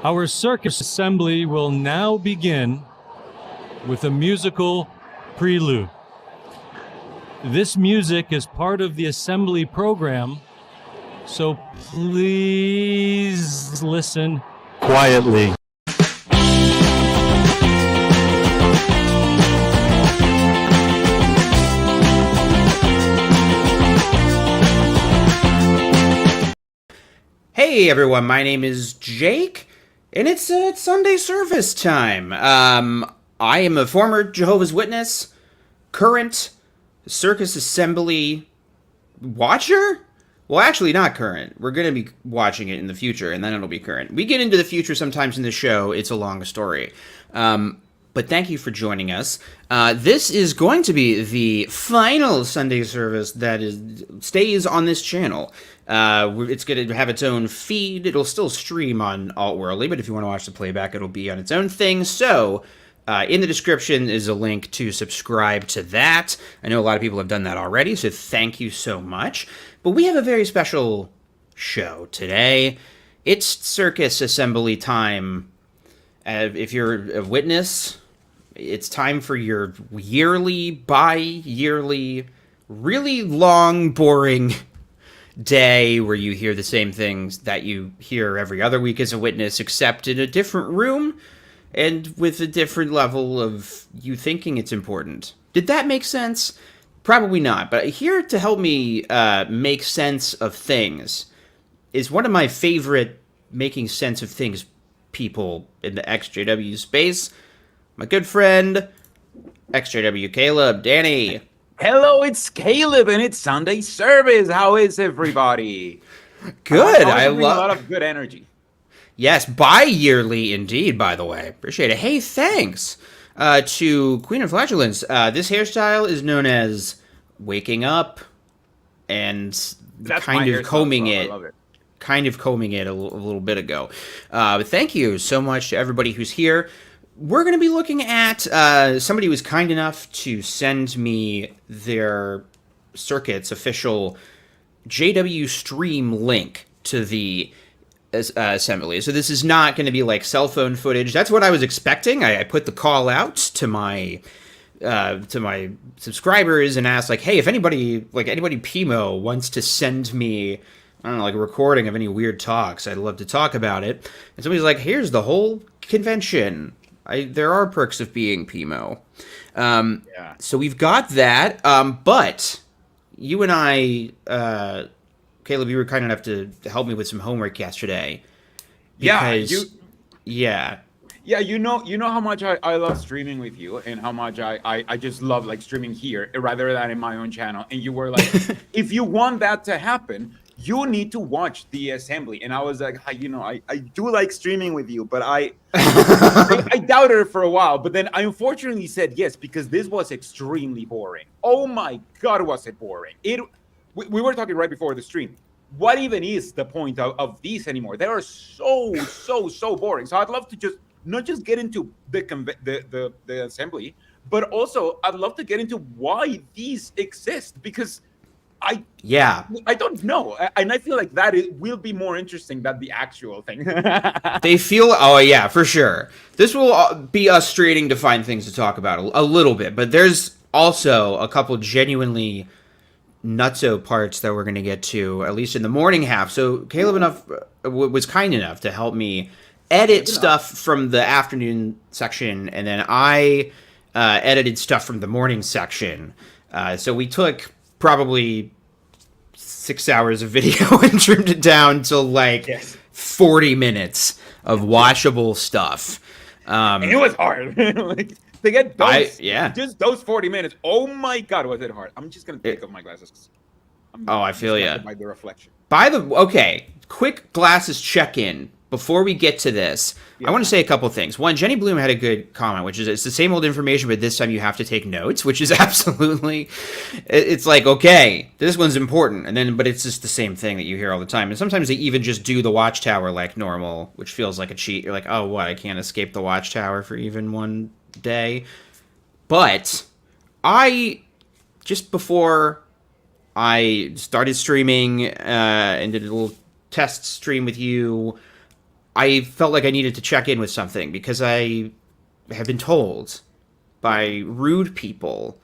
Our circus assembly will now begin with a musical prelude. This music is part of the assembly program, so please listen quietly. Hey everyone, my name is Jake, and it's Sunday service time. I am a former Jehovah's Witness, current circus assembly watcher? Well, actually not current. We're going to be watching it in the future, and then it'll be current. We get into the future sometimes in the show. It's a long story. But thank you for joining us. This is going to be the final Sunday service that stays on this channel. It's going to have its own feed. It'll still stream on Alt-Worldly, but if you want to watch the playback, it'll be on its own thing. So, in the description is a link to subscribe to that. I know a lot of people have done that already, so thank you so much. But we have a very special show today. It's circus assembly time. If you're a witness, it's time for your yearly, bi-yearly, really long, boring day where you hear the same things that you hear every other week as a witness, except in a different room and with a different level of you thinking it's important. Did that make sense? Probably not, but here to help me make sense of things is one of my favorite making sense of things people in the exJW space. My good friend, exJW Caleb, Danny. Hello, it's Caleb, and it's Sunday service. How is everybody? Good. I love a lot of good energy. Yes, bi-yearly indeed, by the way. Appreciate it. Hey, thanks to Queen of Flatulence. This hairstyle is known as waking up and That's kind of combing it. I love it. Kind of combing it a little bit ago. But thank you so much to everybody who's here. We're going to be looking at somebody who was kind enough to send me their circuit's official JW stream link to the assembly. So this is not going to be like cell phone footage. That's what I was expecting. I put the call out to my subscribers and asked, like, hey, if anybody PMO wants to send me, I don't know, like a recording of any weird talks, I'd love to talk about it. And somebody's like, here's the whole convention. There are perks of being PMO. So we've got that. But you and I, Caleb, you were kind enough to help me with some homework yesterday. Because, Yeah, you know how much I love streaming with you, and how much I just love like streaming here rather than in my own channel. And you were like, if you want that to happen, you need to watch the assembly. And I was like, I do like streaming with you, but I doubted it for a while. But then I unfortunately said yes, because this was extremely boring. Oh my God, was it boring. We were talking right before the stream. What even is the point of these anymore? They are so boring. So I'd love to just not just get into the assembly, but also I'd love to get into why these exist, because I don't know, and I feel like that will be more interesting than the actual thing. They feel, for sure. This will be us straining to find things to talk about a little bit, but there's also a couple genuinely nutso parts that we're going to get to, at least in the morning half. So Caleb was kind enough to help me edit stuff from the afternoon section, and then I edited stuff from the morning section. So we took probably 6 hours of video and trimmed it down to 40 minutes of watchable stuff. And it was hard. To get those, just those 40 minutes. Oh my God, was it hard? I'm just gonna take off my glasses. I feel you. By the reflection. Okay, quick glasses check-in. Before we get to this, I want to say a couple things. One, Jenny Bloom had a good comment, which is it's the same old information, but this time you have to take notes, which is absolutely, it's like, okay, this one's important, but it's just the same thing that you hear all the time. And sometimes they even just do the watchtower like normal, which feels like a cheat. You're like, oh, what, I can't escape the watchtower for even one day? But just before I started streaming and did a little test stream with you, I felt like I needed to check in with something because I have been told by rude people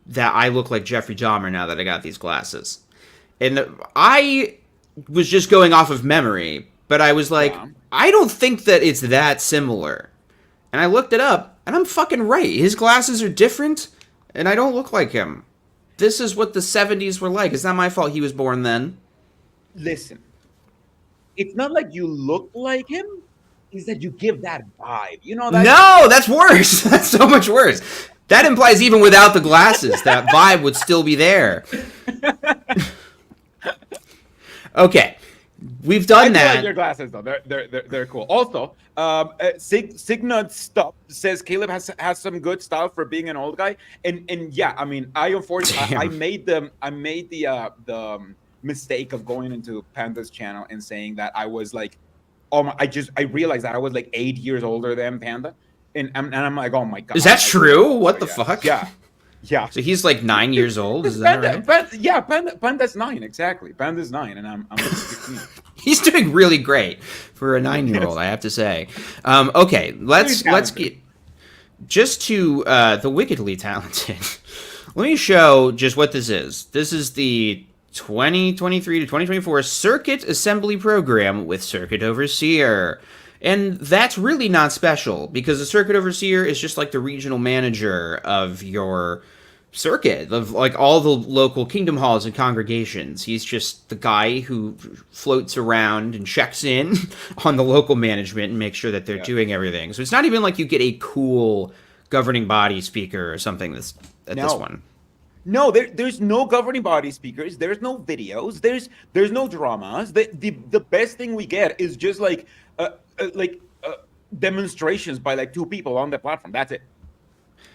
that I look like Jeffrey Dahmer now that I got these glasses. And I was just going off of memory, but I was like, Yeah. I don't think that it's that similar. And I looked it up, and I'm fucking right. His glasses are different, and I don't look like him. This is what the 70s were like. It's not my fault he was born then. Listen, it's not like you look like him. It's that you give that vibe. You know that? No, that's worse. That's so much worse. That implies even without the glasses, that vibe would still be there. Okay, we've done that. I like your glasses though. They're cool. Also, Signut Stuff says Caleb has some good style for being an old guy. And yeah, I mean, I unfortunately I made the mistake of going into Panda's channel and saying that I was like, I realized that I was like 8 years older than Panda, and I'm like, oh my god, Is that true? What the fuck? Yeah. So he's like 9 years old. Is that right? Panda's 9 exactly. Panda's 9, and I'm 16. He's doing really great for a 9-year-old, I have to say. Okay, let's get just to the wickedly talented. Let me show just what this is. This is the 2023 to 2024 Circuit Assembly Program with Circuit Overseer. And that's really not special because the Circuit Overseer is just like the regional manager of your circuit, of like all the local kingdom halls and congregations. He's just the guy who floats around and checks in on the local management and makes sure that they're doing everything. So it's not even like you get a cool governing body speaker or something this one. No, there's no governing body speakers. There's no videos. There's no dramas. The best thing we get is just like demonstrations by like 2 people on the platform. That's it.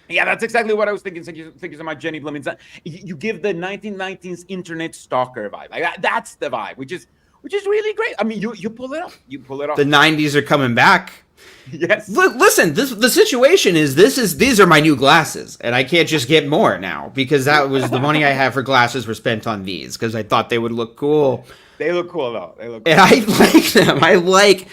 Yeah, that's exactly what I was thinking. Thank you so much, Jenny Blumins. You give the 1990s internet stalker vibe. Like that's the vibe, which is really great. I mean, you pull it off. You pull it off. The 90s are coming back. Yes. Listen, the situation is these are my new glasses, and I can't just get more now because that was the money I have for glasses were spent on these because I thought they would look cool. They look cool though. They look cool. And I like them.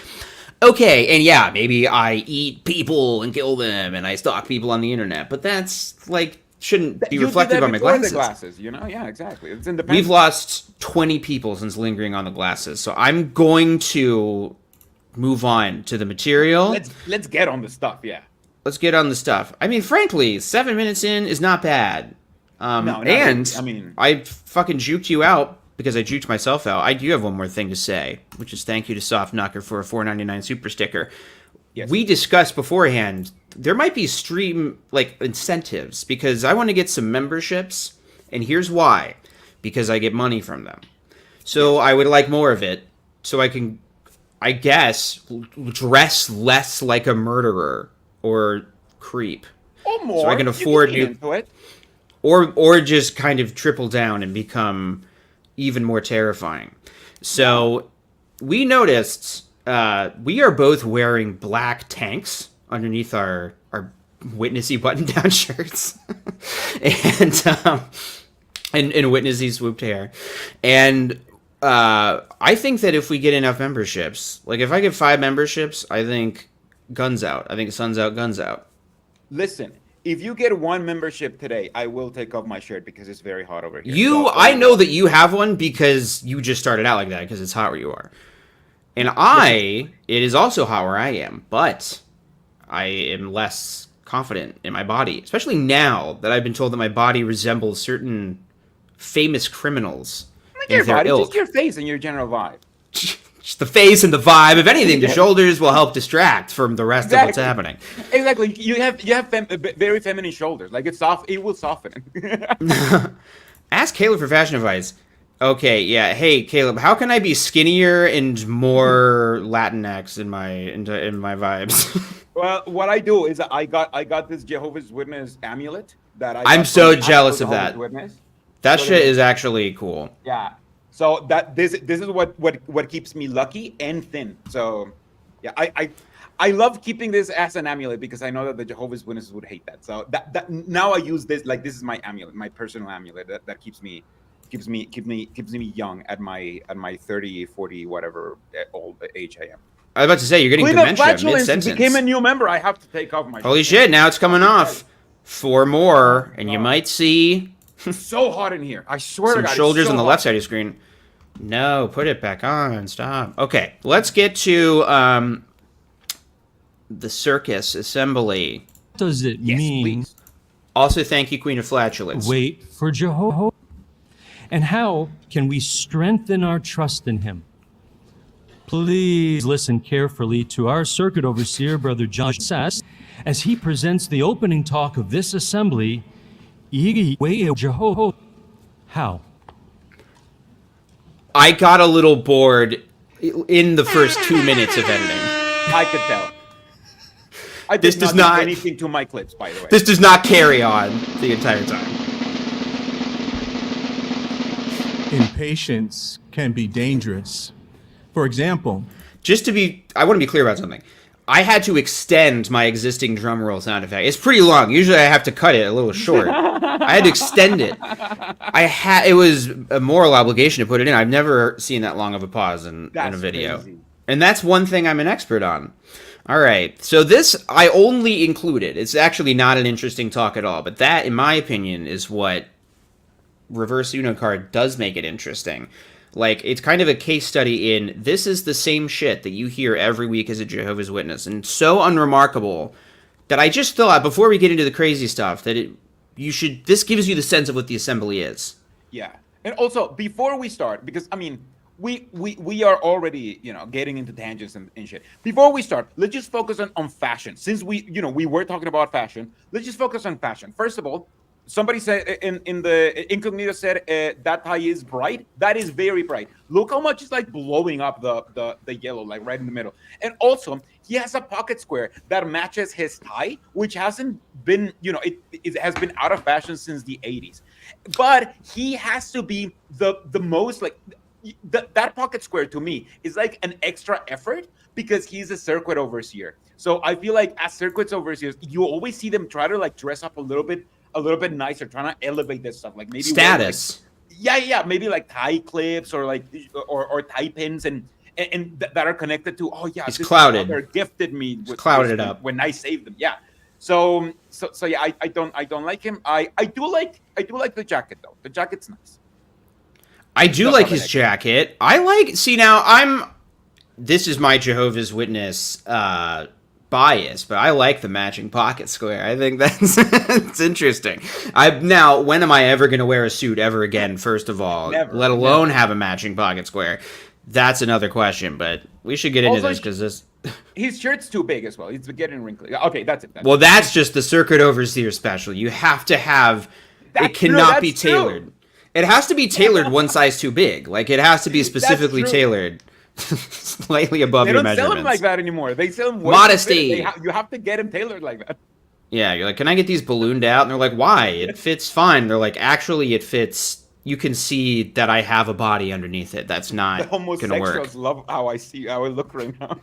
Okay, and yeah, maybe I eat people and kill them, and I stalk people on the internet, but that's like shouldn't be reflected on my glasses. The glasses, you know? Yeah, exactly. It's independent. We've lost 20 people since lingering on the glasses, so I'm going to move on to the material. Let's get on the stuff. Yeah. Let's get on the stuff. I mean, frankly, 7 minutes in is not bad. I fucking juked you out because I juked myself out. I do have one more thing to say, which is thank you to Soft Knocker for a $4.99 super sticker. Yes. We discussed beforehand there might be stream like incentives because I want to get some memberships, and here's why: because I get money from them. So I would like more of it, so I can, I guess, dress less like a murderer or creep. Or more. So I can afford it. Or just kind of triple down and become even more terrifying. So we noticed we are both wearing black tanks underneath our witnessy button-down shirts and witnessy swooped hair. And I think that if we get enough memberships, like if I get 5 memberships, I think guns out. I think sun's out, guns out. Listen, if you get 1 membership today, I will take off my shirt because it's very hot over here. I know that you have one because you just started out like that because it's hot where you are. And it is also hot where I am, but I am less confident in my body, especially now that I've been told that my body resembles certain famous criminals. Not your body, just your face and your general vibe. Just the face and the vibe. If anything, the shoulders will help distract from the rest of what's happening. Exactly. You have very feminine shoulders. Like it's soft. It will soften. Ask Caleb for fashion advice. Okay, yeah. Hey, Caleb, how can I be skinnier and more Latinx in my vibes? Well, what I do is I got this Jehovah's Witness amulet that I'm so jealous of that. Witness. That shit is actually cool. Yeah. So that this is what keeps me lucky and thin. So yeah, I love keeping this as an amulet because I know that the Jehovah's Witnesses would hate that. So that now I use this like this is my amulet, my personal amulet that keeps me keeps me young at my 30, 40, whatever old age I am. I was about to say, you're getting Clean up dementia flatulence mid-sentence. became a new member. I have to take off my Holy shirt. shit, now it's coming off. 4 more, and you might see So hot in here. I swear to some God. shoulders it's so on the hot. left side of your screen. No, put it back on. Stop. Okay, let's get to the circus assembly. What does it Yes, mean? please. Also, thank you, Queen of Flatulence. Wait for Jehovah. And how can we strengthen our trust in him? Please listen carefully to our circuit overseer, Brother John Sass, as he presents the opening talk of this assembly. Way of Jehovah. How? I got a little bored in the first 2 minutes of editing. I could tell. I This did does not not- do anything to my clips, by the way. This does not carry on the entire time. Impatience can be dangerous. For example, I want to be clear about something. I had to extend my existing drum roll sound effect. It's pretty long. Usually I have to cut it a little short. I had to extend it. It was a moral obligation to put it in. I've never seen that long of a pause in a That's video. crazy. And that's one thing I'm an expert on. All right. So this I only included. It's actually not an interesting talk at all, but that in my opinion is what Reverse Uno card does make it interesting. Like, it's kind of a case study in this is the same shit that you hear every week as a Jehovah's Witness, and so unremarkable that I just thought before we get into the crazy stuff that this gives you the sense of what the assembly is. Yeah. And also, before we start, because, I mean, we are already, getting into tangents and shit. Before we start, let's just focus on fashion. Since we were talking about fashion, let's just focus on fashion. First of all, somebody said in the incognito said that tie is bright. That is very bright. Look how much it's like blowing up the yellow, like right in the middle. And also, he has a pocket square that matches his tie, which hasn't been, it has been out of fashion since the 80s. But he has to be the most like that pocket square to me is like an extra effort because he's a circuit overseer. So I feel like as circuits overseers, you always see them try to like dress up a little bit nicer, trying to elevate this stuff, like maybe Status. Maybe like tie clips or like or tie pins and that are connected to It's clouded. They're gifted me with clouded this up when I saved them. Yeah. So yeah, I don't like him. I do like the jacket though. The jacket's nice. I do like his jacket. This is my Jehovah's Witness bias, but I like the matching pocket square. I think that's it's interesting. Now, when am I ever going to wear a suit ever again, first of all, let alone have a matching pocket square? That's another question, but we should get into this because his shirt's too big as well. He's getting wrinkly. Okay, that's it. That's just the Circuit Overseer special. You have to have... It cannot be tailored. True. It has to be tailored one size too big. Like, it has to be specifically tailored. Slightly above your measurements. They don't sell them like that anymore. They sell them modesty. You have to get them tailored like that. Yeah, you're like, can I get these ballooned out? And they're like, why? It fits fine. They're like, actually, it fits. You can see that I have a body underneath it. That's not going to work. The homosexuals love how I look right now.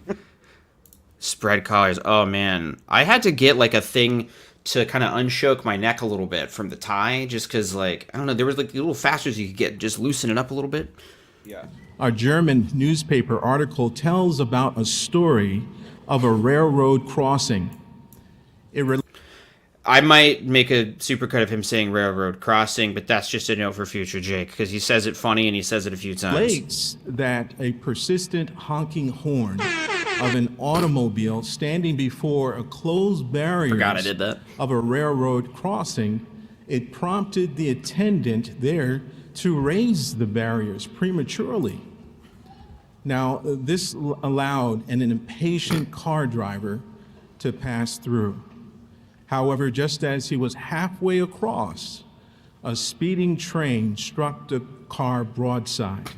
Spread collars. Oh man, I had to get like a thing to kind of unshoke my neck a little bit from the tie, just because like I don't know, there was like little fasteners you could get, just loosen it up a little bit. Yeah. A German newspaper article tells about a story of a railroad crossing. I might make a supercut of him saying railroad crossing, but that's just a note for future Jake, because he says it funny and he says it a few times. Relates that a persistent honking horn of an automobile standing before a closed barrier of a railroad crossing, it prompted the attendant there to raise the barriers prematurely. Now, this allowed an impatient car driver to pass through. However, just as he was halfway across, a speeding train struck the car broadside,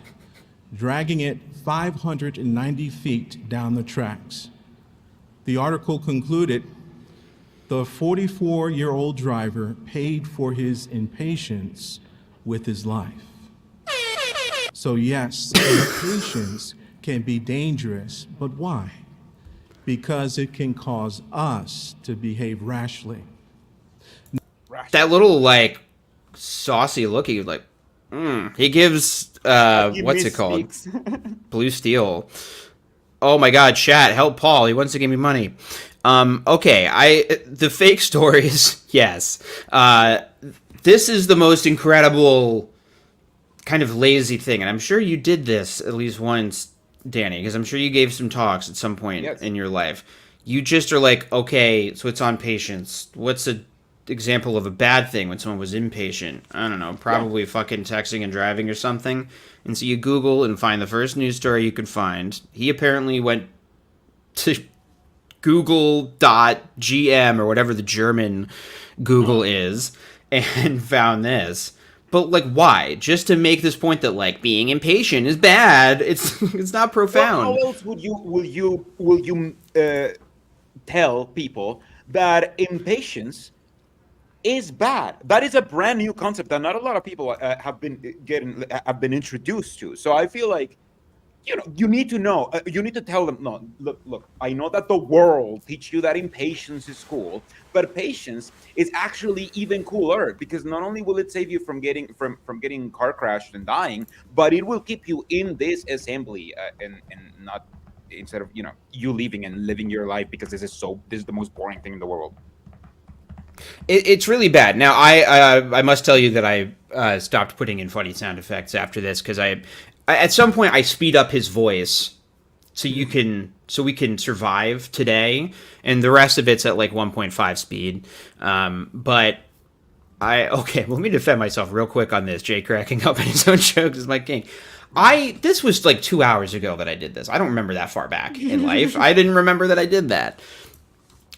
dragging it 590 feet down the tracks. The article concluded, the 44-year-old driver paid for his impatience with his life. So yes, impatience can be dangerous, but why? Because it can cause us to behave rashly. That little, like, saucy look, he was like, He gives what's it called? Blue Steel. Oh my God, chat, help Paul. He wants to give me money. Okay, the fake stories, yes. This is the most incredible kind of lazy thing, and I'm sure you did this at least once, Danny, because I'm sure you gave some talks at some point in your life. You just are like, okay, so it's on patience. What's an example of a bad thing when someone was impatient? I don't know, probably fucking texting and driving or something. And so you Google and find the first news story you could find. He apparently went to Google.gm or whatever the German Google is and found this. But like, why? Just to make this point that like being impatient is bad. It's not profound. Well, how else will you tell people that impatience is bad? That is a brand new concept that not a lot of people have been introduced to. So I feel like, you need to know. You need to tell them, no, look. I know that the world teach you that impatience is cool, but patience is actually even cooler, because not only will it save you from getting car crashed and dying, but it will keep you in this assembly and not, instead of you leaving and living your life because this is the most boring thing in the world. It's really bad. Now, I must tell you that I stopped putting in funny sound effects after this, because I at some point I speed up his voice so we can survive today, and the rest of it's at like 1.5 speed. But let me defend myself real quick on this. Jay cracking up at his own jokes is my king. This was like 2 hours ago that I did this. I don't remember that far back in life. I didn't remember that I did that.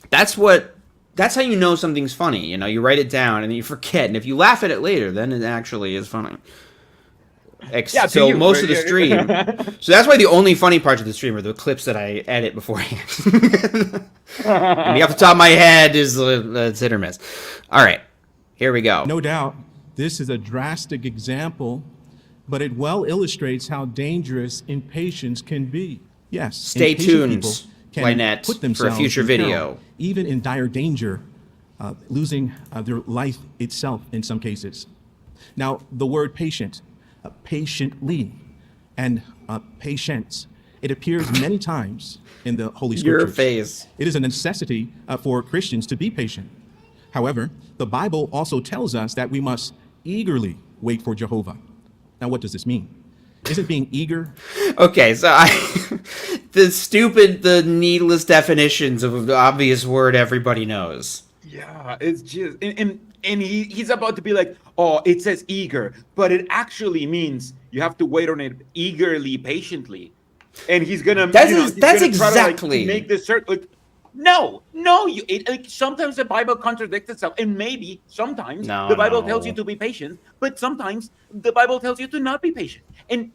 That's how you know something's funny. You write it down and then you forget. And if you laugh at it later, then it actually is funny. So most of the stream. So that's why the only funny parts of the stream are the clips that I edit beforehand. And off the top of my head is it's hit or miss. All right, here we go. No doubt, this is a drastic example, but it well illustrates how dangerous impatience can be. Yes. Stay tuned, Lynette, for a future video. Even in dire danger, losing their life itself in some cases. Now, the word patient, patiently, and patience, it appears many times in the Holy Scriptures. Your face. It is a necessity for Christians to be patient. However, the Bible also tells us that we must eagerly wait for Jehovah. Now, what does this mean? Isn't being eager? Okay, so the needless definitions of the obvious word everybody knows. Yeah, it's just and he's about to be like, oh, it says eager, but it actually means you have to wait on it eagerly, patiently, and he's gonna. That's exactly to, make this certain. No, sometimes the Bible contradicts itself, and maybe sometimes the Bible tells you to be patient, but sometimes the Bible tells you to not be patient. And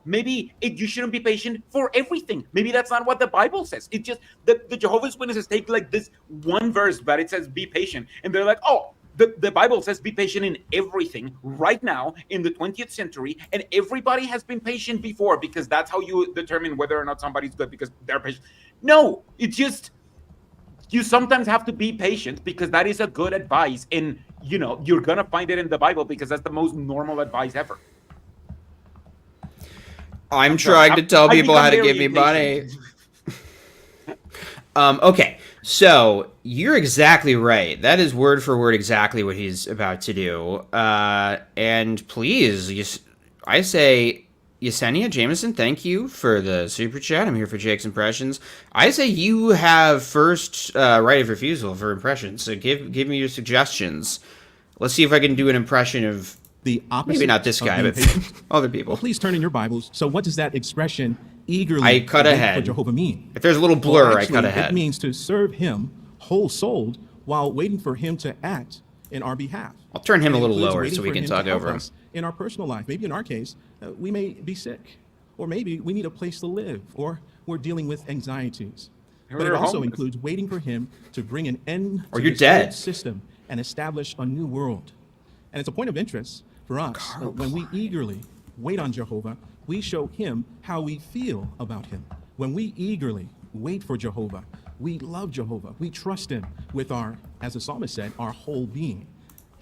maybe you shouldn't be patient for everything. Maybe that's not what the Bible says. It's just the Jehovah's Witnesses take like this one verse, but it says be patient, and they're like, oh, the Bible says be patient in everything right now in the 20th century, and everybody has been patient before, because that's how you determine whether or not somebody's good, because they're patient. No, it's just. You sometimes have to be patient, because that is a good advice, and you're gonna find it in the Bible, because that's the most normal advice ever. I'm trying to tell people how to give me money. Okay, so you're exactly right. That is word for word exactly what he's about to do. And please, I say, Yesenia Jameson, thank you for the super chat. I'm here for Jake's impressions. I say you have first right of refusal for impressions, so give me your suggestions. Let's see if I can do an impression of the opposite. Maybe not this guy, but other people. Well, please turn in your Bibles. So what does that expression eagerly I cut ahead. For Jehovah mean? If there's a little blur, well, actually, I cut ahead. It means to serve him whole-souled while waiting for him to act in our behalf. I'll turn him a little lower so we can talk over him. In our personal life, maybe in our case, we may be sick, or maybe we need a place to live, or we're dealing with anxieties. But it also includes waiting for him to bring an end to the system and establish a new world. And it's a point of interest for us when we eagerly wait on Jehovah, we show him how we feel about him. When we eagerly wait for Jehovah, we love Jehovah. We trust him with our, as the psalmist said, our whole being.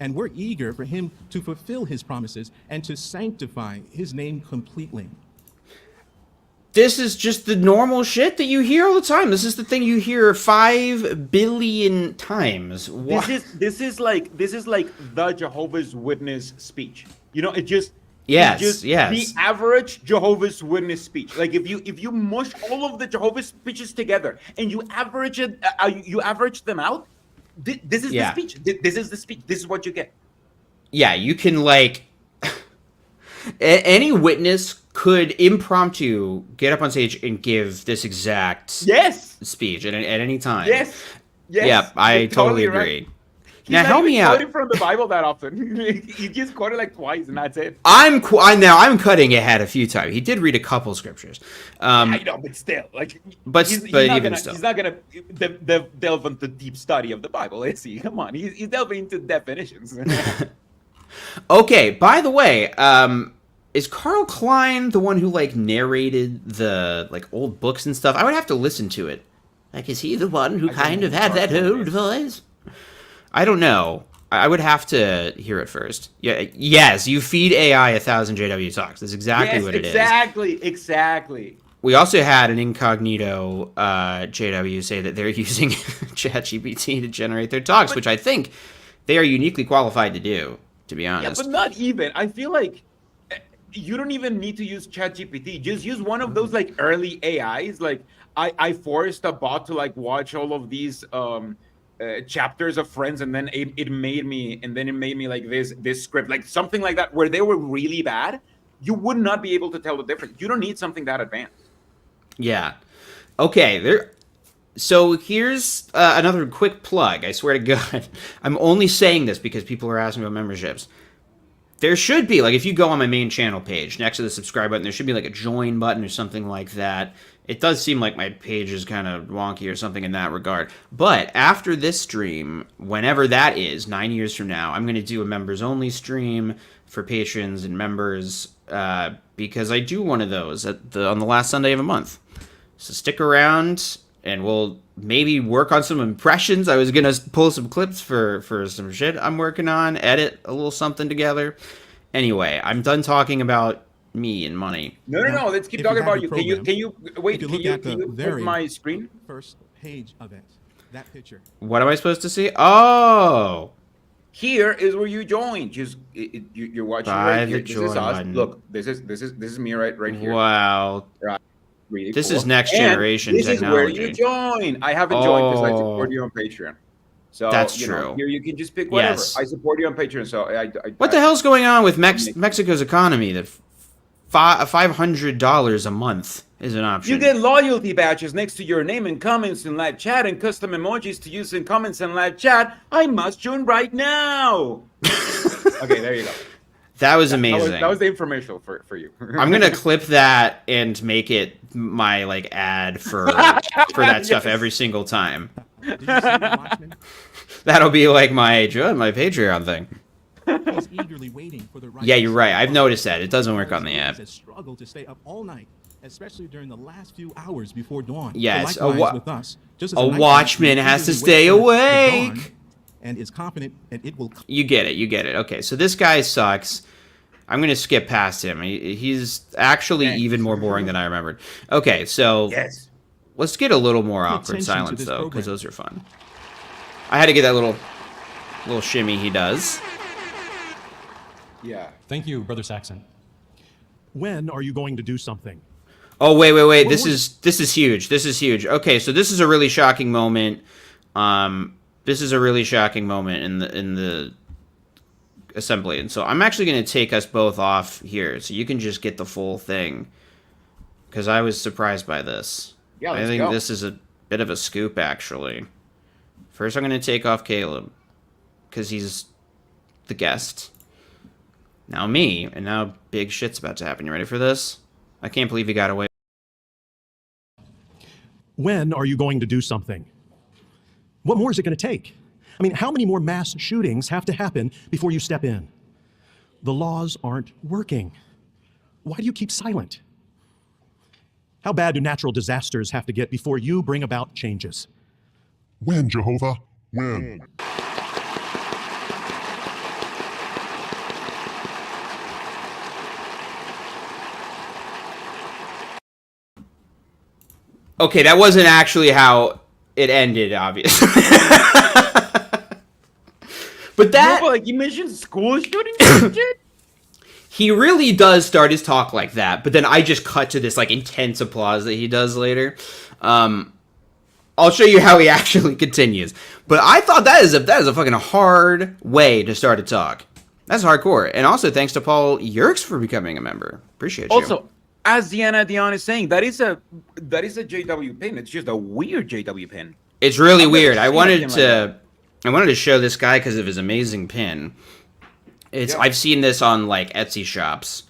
And we're eager for him to fulfill his promises and to sanctify his name completely. This is just the normal shit that you hear all the time. This is the thing you hear 5 billion times. This is like the Jehovah's Witness speech. You know, yes. The average Jehovah's Witness speech. Like if you mush all of the Jehovah's speeches together and you average them out, this is the speech. This is the speech. This is what you get. Yeah, you can like any witness could impromptu get up on stage and give this exact speech at any time. Yes. Yeah, I totally agree. Right. Now help me out. Quoting from the Bible that often. He just quoted like twice, and that's it. I'm cutting ahead a few times. He did read a couple scriptures. I know, but still, like, he's not gonna delve into deep study of the Bible, is he? Come on, he's delving into definitions. Okay. By the way, is Carl Klein the one who like narrated the like old books and stuff? I would have to listen to it. Like, is he the one who kind of had that old voice? I don't know. I would have to hear it first. Yeah. Yes, you feed AI 1,000 JW talks. That's exactly what it is. Exactly. We also had an incognito JW say that they're using ChatGPT to generate their talks, which I think they are uniquely qualified to do, to be honest. Yeah, but not even. I feel like you don't even need to use ChatGPT. Just use one of those like early AIs. Like I forced a bot to like watch all of these chapters of Friends, and then it made me like this script, like something like that, where they were really bad. You would not be able to tell the difference. You don't need something that advanced. Yeah. Okay. So here's another quick plug. I swear to God, I'm only saying this because people are asking about memberships. There should be, like, if you go on my main channel page, next to the subscribe button, there should be, like, a join button or something like that. It does seem like my page is kind of wonky or something in that regard. But after this stream, whenever that is, 9 years from now, I'm going to do a members-only stream for patrons and members because I do one of those on the last Sunday of a month. So stick around, and we'll maybe work on some impressions. I was going to pull some clips for some shit I'm working on, edit a little something together. Anyway, I'm done talking about me and money. No. Let's keep talking about you. Can you wait? Can you put my screen? First page of it. That picture. What am I supposed to see? Oh. Here is where you join. Just you're watching right here. This is us. Look, this is me right here. Wow. Right. Really this cool. is next generation this technology. This is where you join. I haven't joined because I support you on Patreon. So that's true. Here you can just pick whatever. Yes. I support you on Patreon. So what the hell's going on with Mexico's economy? That $500 a month is an option. You get loyalty badges next to your name and comments in live chat and custom emojis to use in comments and live chat. I must join right now. Okay, there you go. That was amazing. That was the informational for you. I'm gonna clip that and make it my like ad for that stuff every single time. That'll be like my Patreon thing. Yeah, you're right. I've noticed that it doesn't work on the app. Struggle to stay up all night, especially during the last few hours before dawn. Yes, so with us, a watchman has to stay awake. And is confident and it will. You get it. Okay, so this guy sucks. I'm gonna skip past him. He's actually even more boring than I remembered. Okay, so let's get a little more awkward silence though, because those are fun. I had to get that little shimmy he does. Yeah. Thank you, Brother Saxon. When are you going to do something? Oh wait. This is huge. Okay, so this is a really shocking moment. This is a really shocking moment in the assembly, and so I'm actually going to take us both off here, so you can just get the full thing. Because I was surprised by this. Yeah, I think this is a bit of a scoop, actually. First, I'm going to take off Caleb, because he's the guest. Now me, and now big shit's about to happen. You ready for this? I can't believe he got away. When are you going to do something? What more is it going to take? I mean, how many more mass shootings have to happen before you step in? The laws aren't working. Why do you keep silent? How bad do natural disasters have to get before you bring about changes? When, Jehovah? When? Okay, that wasn't actually how it ended, obviously. But that... No, but like, you mentioned school shootings and shit? He really does start his talk like that, but then I just cut to this, like, intense applause that he does later. I'll show you how he actually continues. But I thought that is a fucking hard way to start a talk. That's hardcore. And also, thanks to Paul Yerkes for becoming a member. Appreciate you. Also, as Deanna Dion is saying, that is a JW pin. It's just a weird JW pin. It's really weird. I wanted to show this guy because of his amazing pin. I've seen this on like Etsy shops.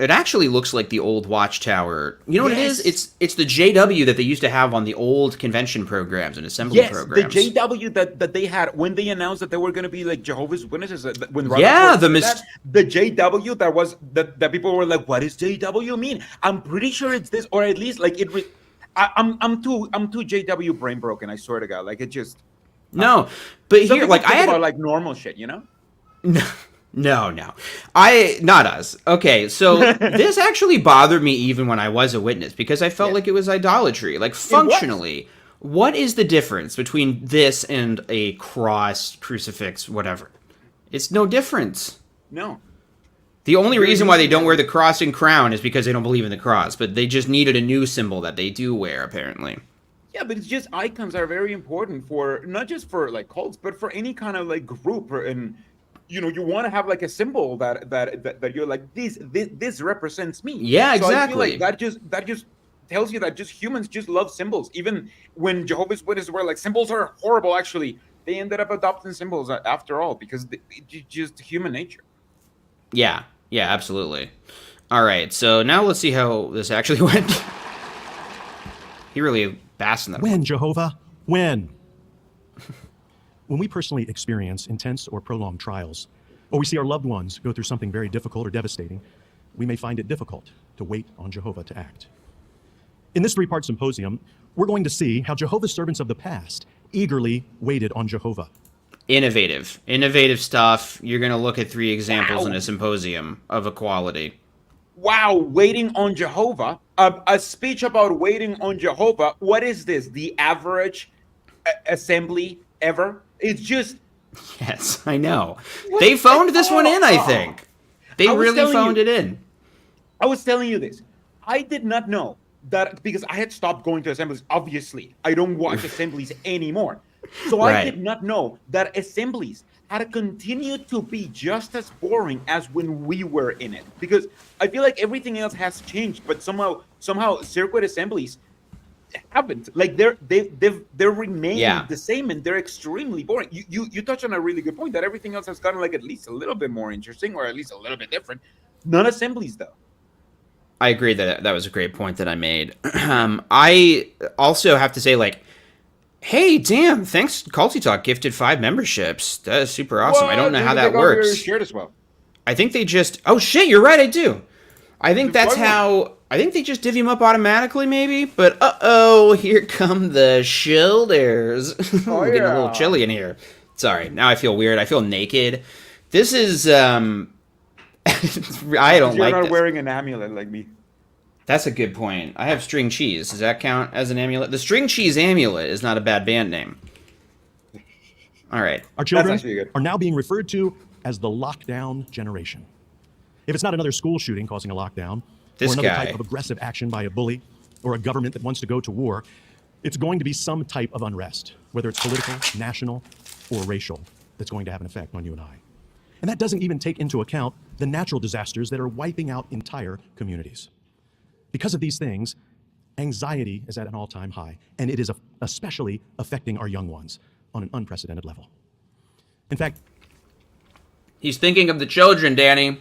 It actually looks like the old Watchtower. You know what it is? It's the JW that they used to have on the old convention programs and assembly programs. The JW that they had when they announced that they were going to be like Jehovah's Witnesses. When the JW that people were like, what does JW mean? I'm pretty sure it's this, or at least like it. I'm too JW brain broken. I swear to God, like it just. No, but here, like I had about like normal shit, you know. No. Not us. Okay, so this actually bothered me even when I was a witness because I felt like it was idolatry. Like, functionally, what is the difference between this and a cross, crucifix, whatever? It's no difference. No. The only reason why they don't wear the cross and crown is because they don't believe in the cross, but they just needed a new symbol that they do wear, apparently. Yeah, but it's just icons are very important for, not just for, like, cults, but for any kind of, like, group and... You know, you want to have like a symbol that you're like this represents me. Yeah, exactly. So I feel like that just tells you that just humans just love symbols. Even when Jehovah's Witnesses were like symbols are horrible, actually, they ended up adopting symbols after all because it's just human nature. Yeah, absolutely. All right, so now let's see how this actually went. He really basked in that. When, Jehovah? When? When we personally experience intense or prolonged trials, or we see our loved ones go through something very difficult or devastating, we may find it difficult to wait on Jehovah to act. In this three-part symposium, we're going to see how Jehovah's servants of the past eagerly waited on Jehovah. Innovative stuff. You're going to look at 3 examples in a symposium of equality. Wow, waiting on Jehovah. A speech about waiting on Jehovah. What is this? The average assembly ever? It's just... Yes, I know. They phoned this one in, I think. They really phoned it in. I was telling you this. I did not know that because I had stopped going to assemblies. Obviously, I don't watch assemblies anymore. So I did not know that assemblies had continued to be just as boring as when we were in it. Because I feel like everything else has changed, but somehow circuit assemblies haven't. Like they're remaining the same, and they're extremely boring. You touch on a really good point that everything else has gotten like at least a little bit more interesting, or at least a little bit different. None assemblies though. I agree that was a great point that I made. I also have to say, like, hey, damn, thanks, Culty Talk gifted 5 memberships. That is super awesome. I don't know how that works. Shared as well. I think they just... Oh, shit, you're right, I do. I think that's how... I think they just divvy them up automatically, maybe. But, here come the shoulders. Oh, getting a little chilly in here. Sorry, now I feel weird. I feel naked. This is... I don't like this. You're not wearing an amulet like me. That's a good point. I have string cheese. Does that count as an amulet? The string cheese amulet is not a bad band name. All right. Our children are now being referred to as the lockdown generation. If it's not another school shooting causing a lockdown, or another type of aggressive action by a bully, or a government that wants to go to war, it's going to be some type of unrest, whether it's political, national, or racial, that's going to have an effect on you and I. And that doesn't even take into account the natural disasters that are wiping out entire communities. Because of these things, anxiety is at an all-time high, and it is especially affecting our young ones on an unprecedented level. In fact... He's thinking of the children, Danny.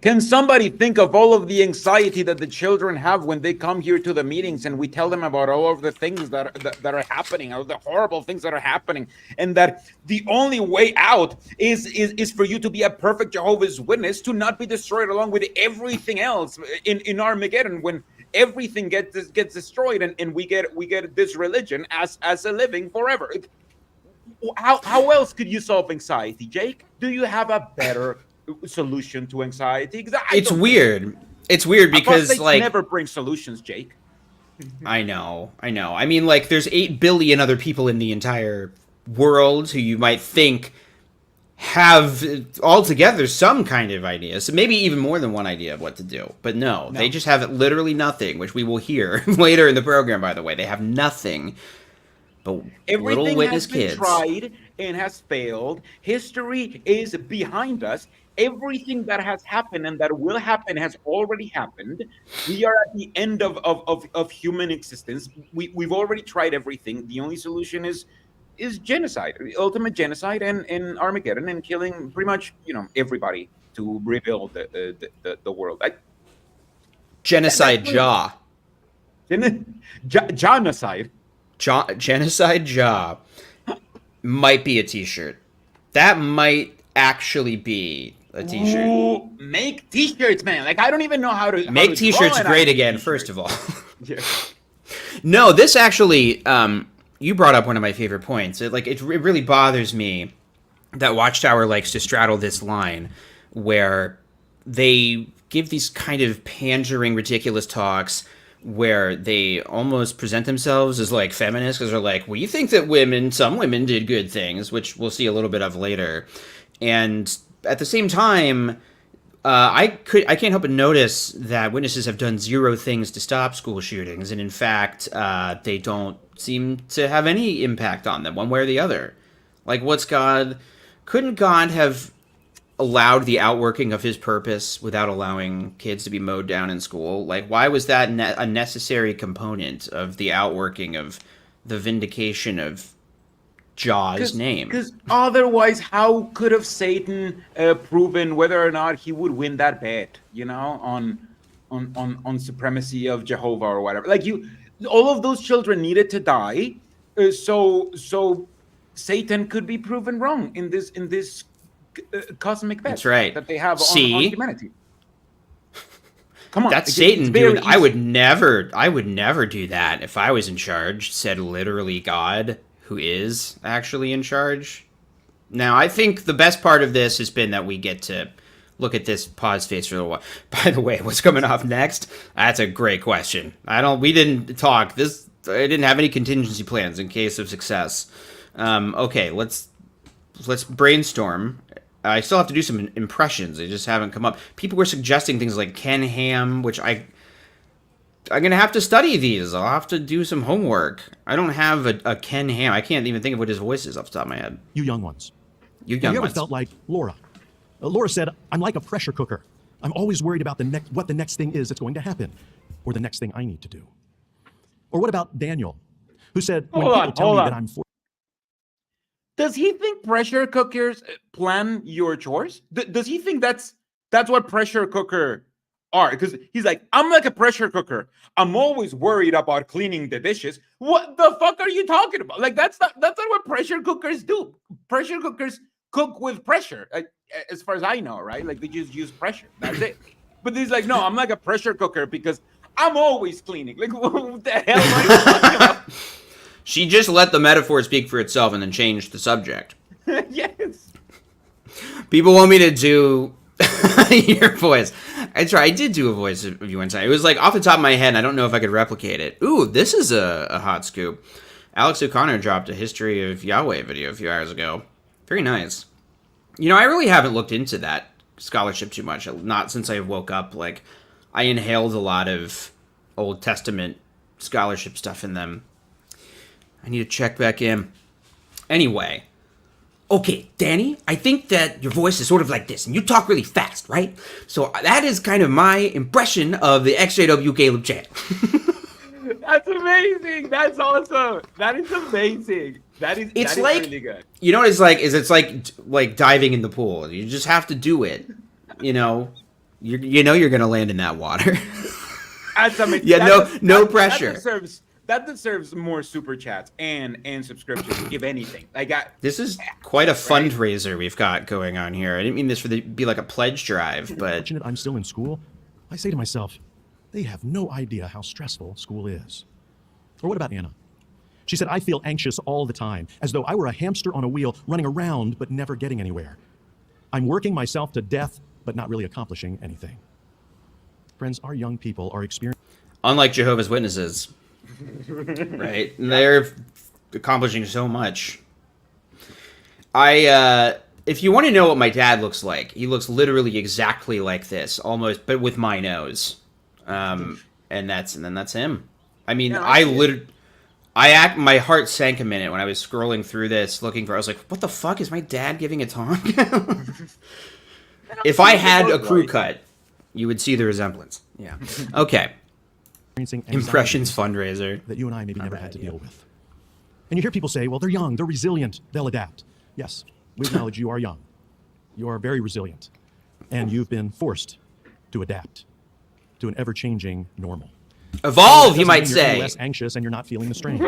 Can somebody think of all of the anxiety that the children have when they come here to the meetings and we tell them about all of the things that are happening, all the horrible things that are happening, and that the only way out is for you to be a perfect Jehovah's Witness, to not be destroyed along with everything else in Armageddon, when everything gets destroyed and we get this religion as a living forever. How else could you solve anxiety, Jake? Do you have a better solution to anxiety? It's weird. It's weird because Apostates like never bring solutions, Jake. I know. I mean, like, there's 8 billion other people in the entire world who you might think have altogether some kind of idea. So maybe even more than one idea of what to do. But no, they just have literally nothing, which we will hear later in the program, by the way. They have nothing but little witness kids. Everything has been tried and has failed. History is behind us. Everything that has happened and that will happen has already happened. We are at the end of human existence. We've already tried everything. The only solution is genocide, ultimate genocide, and Armageddon, and killing pretty much everybody to rebuild the world. Genocide jaw. Genocide. Genocide jaw might be a t-shirt. That might actually be a t-shirt. Ooh, make t-shirts, man. Like, I don't even know how to make t-shirts great again, first of all. Yeah. No, this actually you brought up one of my favorite points. It really bothers me that Watchtower likes to straddle this line where they give these kind of pandering, ridiculous talks where they almost present themselves as like feminists because they're like, we think that some women did good things, which we'll see a little bit of later. And at the same time, I can't help but notice that witnesses have done 0 things to stop school shootings, and in fact, they don't seem to have any impact on them, one way or the other. Like, couldn't God have allowed the outworking of his purpose without allowing kids to be mowed down in school? Like, why was that a necessary component of the outworking of the vindication of Jaw's name? Because otherwise, how could have Satan proven whether or not he would win that bet? On supremacy of Jehovah or whatever. Like, all of those children needed to die, so Satan could be proven wrong in this cosmic bet. That's right. That they have on humanity. Come on, that's Satan, dude. Easy. I would never do that if I was in charge. Said literally God, who is actually in charge. Now, I think the best part of this has been that we get to look at this pause face for a while. By the way, what's coming off next? That's a great question. We didn't talk. I didn't have any contingency plans in case of success. Okay, let's brainstorm. I still have to do some impressions. They just haven't come up. People were suggesting things like Ken Ham, which I'm going to have to study these. I'll have to do some homework. I don't have a Ken Ham. I can't even think of what his voice is off the top of my head. You young ones. You young ever ones. felt like Laura? Laura said, I'm like a pressure cooker. I'm always worried about what the next thing is that's going to happen, or the next thing I need to do. Or what about Daniel, who said, when people tell me that I'm Does he think pressure cookers plan your chores? Does he think that's what pressure cooker are? Because he's like, I'm like a pressure cooker. I'm always worried about cleaning the dishes. What the fuck are you talking about? Like, that's not what pressure cookers do. Pressure cookers cook with pressure, as far as I know, right? Like, they just use pressure. That's it. But he's like, no, I'm like a pressure cooker because I'm always cleaning. Like, what the hell am I talking about? She just let the metaphor speak for itself and then changed the subject. Yes. People want me to do your voice. That's right. I did do a voice of you one time. It was like off the top of my head, and I don't know if I could replicate it. Ooh, this is a hot scoop. Alex O'Connor dropped a History of Yahweh video a few hours ago. Very nice. I really haven't looked into that scholarship too much. Not since I woke up. Like, I inhaled a lot of Old Testament scholarship stuff in them. I need to check back in. Anyway. Okay, Danny, I think that your voice is sort of like this, and you talk really fast, right? So that is kind of my impression of the exJW Caleb channel. That's amazing. That's awesome. That is amazing. That is really good. You know what it's like? It's like diving in the pool. You just have to do it. You're going to land in that water. That's amazing. Yeah, no pressure. That deserves more super chats and subscriptions, if anything. This is quite a fundraiser we've got going on here. I didn't mean this to be like a pledge drive, but fortunate I'm still in school. I say to myself, they have no idea how stressful school is. Or what about Anna? She said, I feel anxious all the time, as though I were a hamster on a wheel running around but never getting anywhere. I'm working myself to death, but not really accomplishing anything. Friends, our young people are experiencing... Unlike Jehovah's Witnesses, right? They're accomplishing so much. If you want to know what my dad looks like, he looks literally exactly like this, almost, but with my nose. And then that's him. I mean, yeah, my heart sank a minute when I was scrolling through this, looking for. I was like, "What the fuck is my dad giving a talk?" If I had a crew cut, you would see the resemblance. Yeah. Okay. Impressions fundraiser that you and I maybe never had to deal with. And you hear people say, "Well, they're young, they're resilient, they'll adapt." Yes, we acknowledge you are young. You are very resilient, and you've been forced to adapt to an ever-changing normal. Evolve, you might say. You're less anxious and you're not feeling the strain.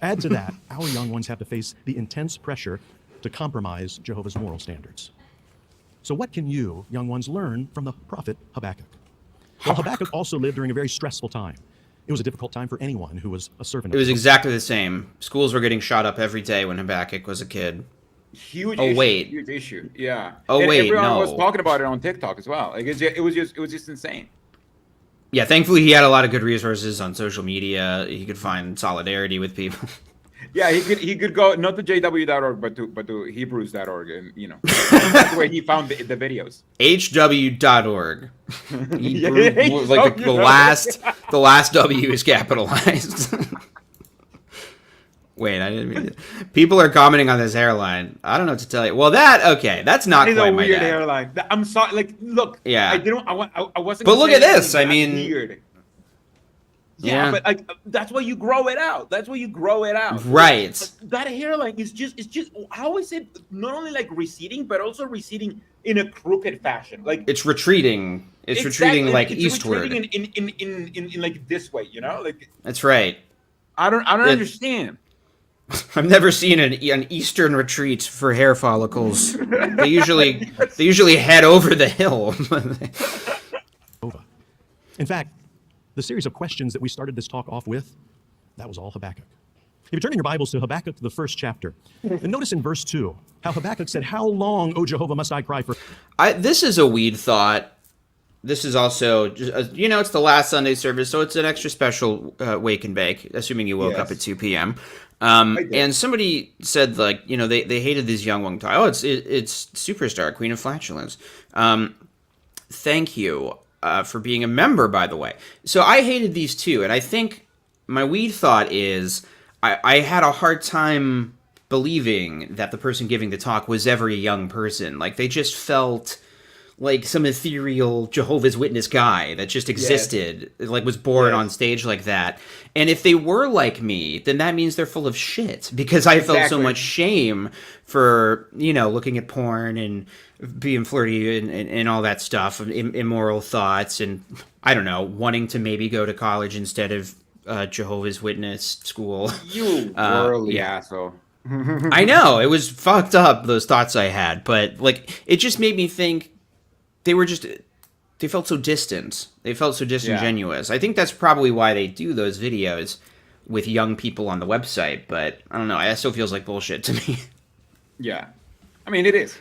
Add to that, our young ones have to face the intense pressure to compromise Jehovah's moral standards. So what can you, young ones, learn from the prophet Habakkuk? Well, Habakkuk also lived during a very stressful time. It was a difficult time for anyone who was a servant. It was exactly the same. Schools were getting shot up every day when Habakkuk was a kid. Huge issue. Yeah. Oh, and wait, everyone no. was talking about it on TikTok as well. Like it was just insane. Yeah, thankfully he had a lot of good resources on social media. He could find solidarity with people. Yeah, he could go not to jw.org but to hebrews.org, and that's where he found the videos. exJW.org. Like the last W is capitalized. Wait, I didn't mean it. People are commenting on this hairline. I don't know what to tell you. Well, that's not quite my weird dad. hairline. I'm sorry. Like, look. Yeah. I wasn't. But look at this. I mean. Weird. Yeah, but like that's why you grow it out. Right. That hairline is just. How is it not only like receding, but also receding in a crooked fashion? Like it's retreating. It's retreating like eastward. Retreating in like this way. Like. That's right. I don't understand. I've never seen an eastern retreat for hair follicles. They usually head over the hill. In fact, the series of questions that we started this talk off with, that was all Habakkuk. If you turn in your Bibles to Habakkuk, the first chapter, and notice in verse 2 how Habakkuk said, "How long, O Jehovah, must I cry for?" This is a weed thought. This is also, it's the last Sunday service, so it's an extra special wake and bake, assuming you woke up at 2 p.m. And somebody said, like, they hated this young one talk. Oh, it's Superstar, Queen of Flatulence. Thank you for being a member, by the way. So I hated these too, and I think my weed thought is I had a hard time believing that the person giving the talk was ever a young person. Like, they just felt like some ethereal Jehovah's Witness guy that just existed, like was born on stage like that. And if they were like me, then that means they're full of shit, because I felt so much shame for, looking at porn and being flirty and all that stuff, immoral thoughts, and I don't know, wanting to maybe go to college instead of Jehovah's Witness school. You worldly asshole. I know, it was fucked up, those thoughts I had, but like it just made me think they felt so distant. They felt so disingenuous. Yeah. I think that's probably why they do those videos with young people on the website, but I don't know. It still feels like bullshit to me. Yeah. I mean, it is.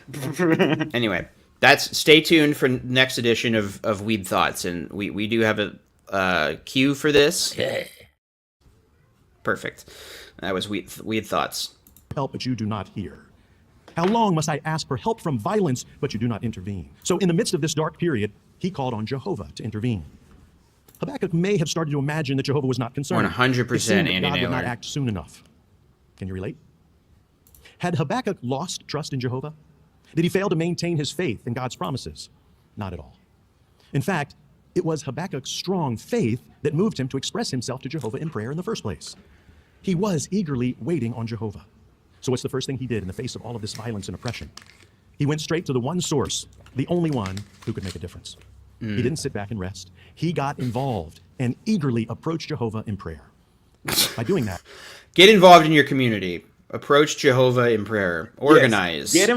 Anyway, stay tuned for next edition of Weed Thoughts, and we do have a cue for this. Perfect. That was Weed Thoughts. Help, but you do not hear. How long must I ask for help from violence, but you do not intervene? So in the midst of this dark period, he called on Jehovah to intervene. Habakkuk may have started to imagine that Jehovah was not concerned. 100% Andy God Naylor. would not act soon enough. Can you relate? Had Habakkuk lost trust in Jehovah? Did he fail to maintain his faith in God's promises? Not at all. In fact, it was Habakkuk's strong faith that moved him to express himself to Jehovah in prayer in the first place. He was eagerly waiting on Jehovah. So what's the first thing he did in the face of all of this violence and oppression? He went straight to the one source, the only one who could make a difference. He didn't sit back and rest. He got involved and eagerly approached Jehovah in prayer. By doing that, get involved in your community. Approach Jehovah in prayer. Organize. Yes.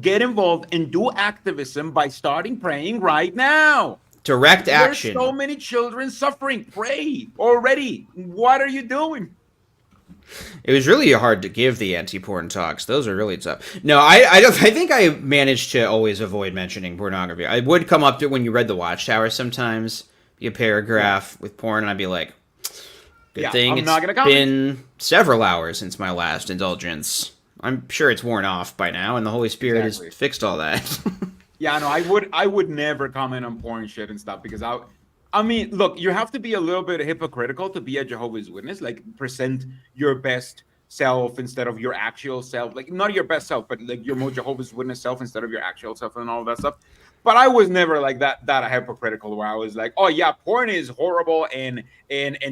Get involved and do activism by starting praying right now. Direct action. There's so many children suffering. Pray already. What are you doing? It was really hard to give the anti-porn talks. Those are really tough. No, I think I managed to always avoid mentioning pornography. I would come up to it when you read the Watchtower sometimes, a paragraph with porn, and I'd be like, good thing I'm it's not gonna comment. been several hours since my last indulgence. I'm sure it's worn off by now, and the Holy Spirit has fixed all that. Yeah, no, I would never comment on porn shit and stuff because I mean, look, you have to be a little bit hypocritical to be a Jehovah's Witness, like present your best self instead of your actual self, like not your best self, but like your more Jehovah's Witness self instead of your actual self and all that stuff. But I was never like that hypocritical where I was like, oh yeah, porn is horrible and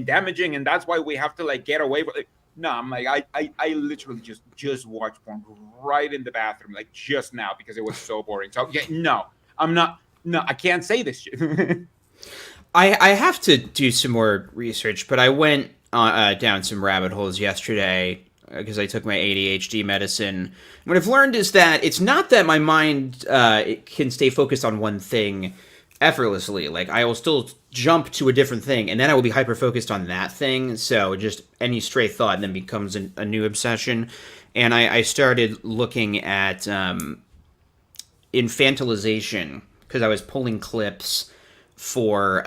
damaging, and that's why we have to like get away with it. No, I'm like, I literally just watched porn right in the bathroom, like just now because it was so boring. So yeah, no, I'm not. No, I can't say this shit. I have to do some more research, but I went down some rabbit holes yesterday because I took my ADHD medicine. What I've learned is that it's not that my mind it can stay focused on one thing effortlessly. Like I will still jump to a different thing, and then I will be hyper focused on that thing. So just any stray thought then becomes a new obsession. And I started looking at infantilization because I was pulling clips for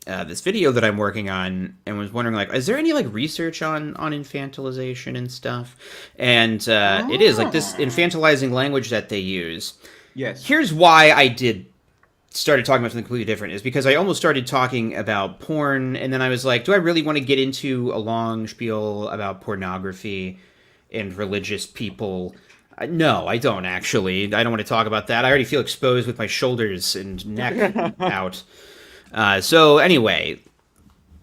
this video that I'm working on, and was wondering like, is there any like research on infantilization and stuff? And it is like this infantilizing language that they use. Yes. Here's why I started talking about something completely different, is because I almost started talking about porn, and then I was like, do I really want to get into a long spiel about pornography and religious people? No, I don't actually. I don't want to talk about that. I already feel exposed with my shoulders and neck out. So anyway,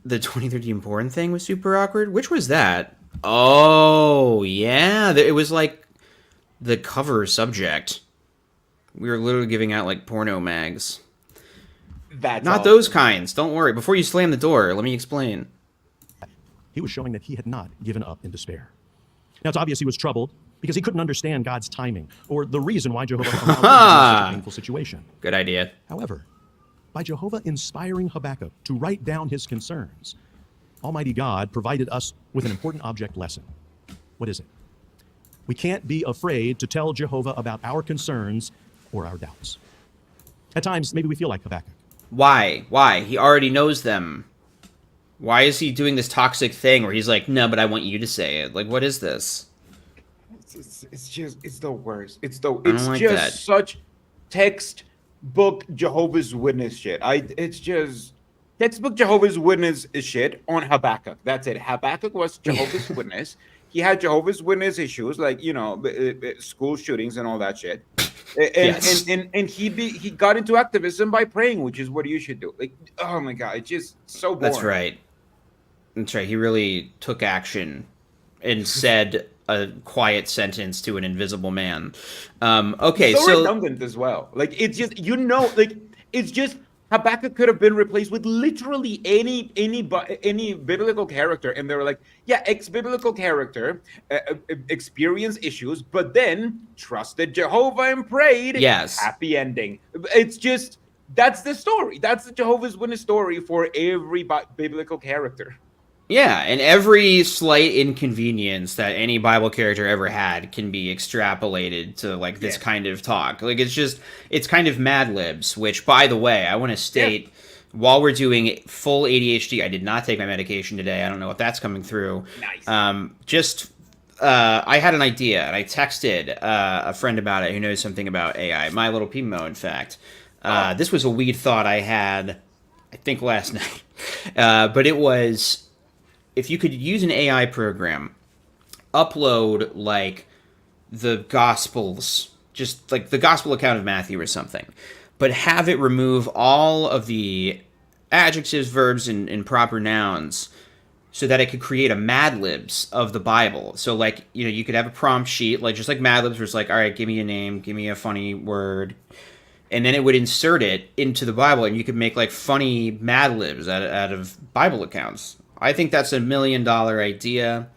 the 2013 porn thing was super awkward. Which was that? Oh, yeah. It was like the cover subject. We were literally giving out like porno mags. That's not awesome. those kinds. Don't worry. Before you slam the door, let me explain. He was showing that he had not given up in despair. Now, it's obvious he was troubled because he couldn't understand God's timing or the reason why Jehovah allowed him in such a painful situation. Good idea. However, by Jehovah inspiring Habakkuk to write down his concerns, Almighty God provided us with an important object lesson. What is it? We can't be afraid to tell Jehovah about our concerns or our doubts. At times, maybe we feel like Habakkuk. Why? Why? He already knows them. Why is he doing this toxic thing where he's like, no, but I want you to say it? Like, what is this? It's the worst. It's like just that. such textbook Jehovah's Witness shit. It's just textbook Jehovah's Witness shit on Habakkuk. That's it. Habakkuk was Jehovah's Witness. He had Jehovah's Witness issues, like, you know, school shootings and all that shit. And he got into activism by praying, which is what you should do. Like, oh my god, it's just so boring. That's right. He really took action and said a quiet sentence to an invisible man. Okay, so redundant as well. Like, it's just, you know, like, it's just Habakkuk could have been replaced with literally any biblical character, and they were like, yeah, ex-biblical character experienced issues, but then trusted Jehovah and prayed. Yes, happy ending. It's just, that's the story. That's the Jehovah's Witness story for every biblical character. Yeah, and every slight inconvenience that any Bible character ever had can be extrapolated to, like, this kind of talk. Like, it's kind of Mad Libs, which, by the way, I want to state, while we're doing full ADHD, I did not take my medication today. I don't know if that's coming through. Nice. I had an idea, and I texted a friend about it who knows something about AI, My Little Pimo, in fact. This was a weird thought I had, I think, last night. But it was, if you could use an AI program, upload, like, the Gospels, just, like, the Gospel account of Matthew or something, but have it remove all of the adjectives, verbs, and proper nouns so that it could create a Mad Libs of the Bible. So, like, you know, you could have a prompt sheet, like, just like Mad Libs, where it's like, all right, give me a name, give me a funny word, and then it would insert it into the Bible, and you could make, like, funny Mad Libs out of Bible accounts. I think that's $1 million idea.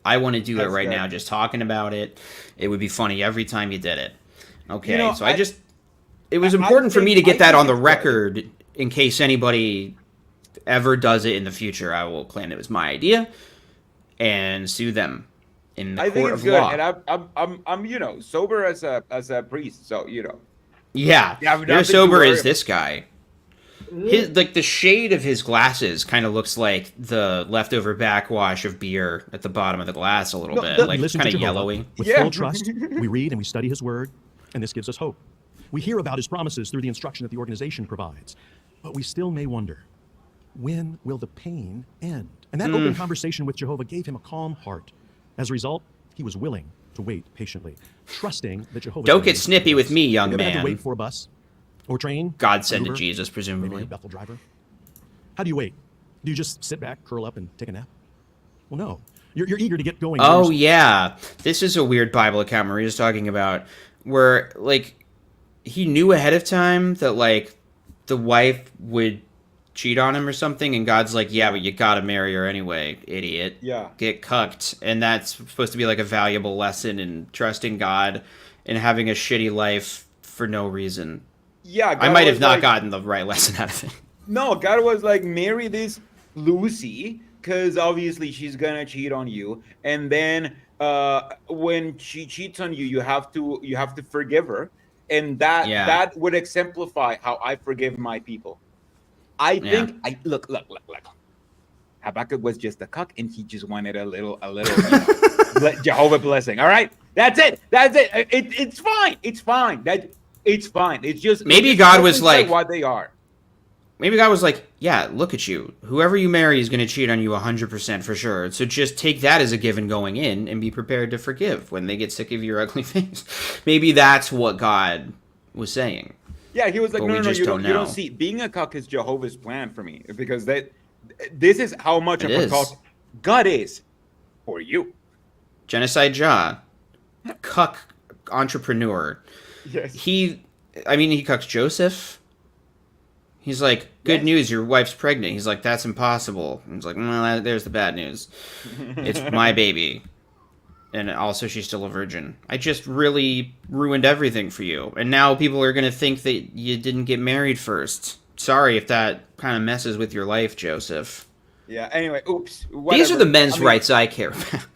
I want to do it right now, just talking about it. It would be funny every time you did it. Okay, you know, so it was important for me to get that on the record in case anybody ever does it in the future. I will claim it was my idea and sue them in the court of law. And I'm you know, sober as a priest, so, you know. Yeah, you're sober as this guy. the shade of his glasses kind of looks like the leftover backwash of beer at the bottom of the glass a little bit, like kind of yellowy. With full trust, we read and we study his word, and this gives us hope. We hear about his promises through the instruction that the organization provides, but we still may wonder, when will the pain end? And that open conversation with Jehovah gave him a calm heart. As a result, he was willing to wait patiently, trusting that Jehovah. Don't get snippy with me, young man. man. Had to wait for a bus or train. God sent Uber, to Jesus, presumably. Maybe a Bethel driver. How do you wait? Do you just sit back, curl up, and take a nap? Well, no. You're eager to get going. Oh yeah, this is a weird Bible account Maria's talking about, where like he knew ahead of time that like the wife would cheat on him or something, and God's like, yeah, but you gotta marry her anyway, idiot. Yeah. Get cucked. And that's supposed to be like a valuable lesson in trusting God and having a shitty life for no reason. Yeah, God I might have not like, gotten the right lesson out of it. No, God was like, marry this Lucy, because obviously she's gonna cheat on you, and then when she cheats on you, you have to forgive her, and that would exemplify how I forgive my people. I think look. Habakkuk was just a cuck, and he just wanted a little Jehovah blessing. All right, that's it. It's fine. It's fine. It's fine. It's just maybe God was like what they are. Maybe God was like, yeah, look at you. Whoever you marry is going to cheat on you 100% for sure. So just take that as a given going in and be prepared to forgive when they get sick of your ugly face. Maybe that's what God was saying. Yeah, he was like, no, you don't see. Being a cuck is Jehovah's plan for me, because this is how much of a cuck God is for you. Genocide Jah, cuck entrepreneur. Yes. He cucks Joseph. He's like, good news, your wife's pregnant. He's like, that's impossible. And he's like, well, there's the bad news. It's my baby. And also, she's still a virgin. I just really ruined everything for you. And now people are going to think that you didn't get married first. Sorry if that kind of messes with your life, Joseph. Yeah, anyway, oops. Whatever. These are the men's rights I care about.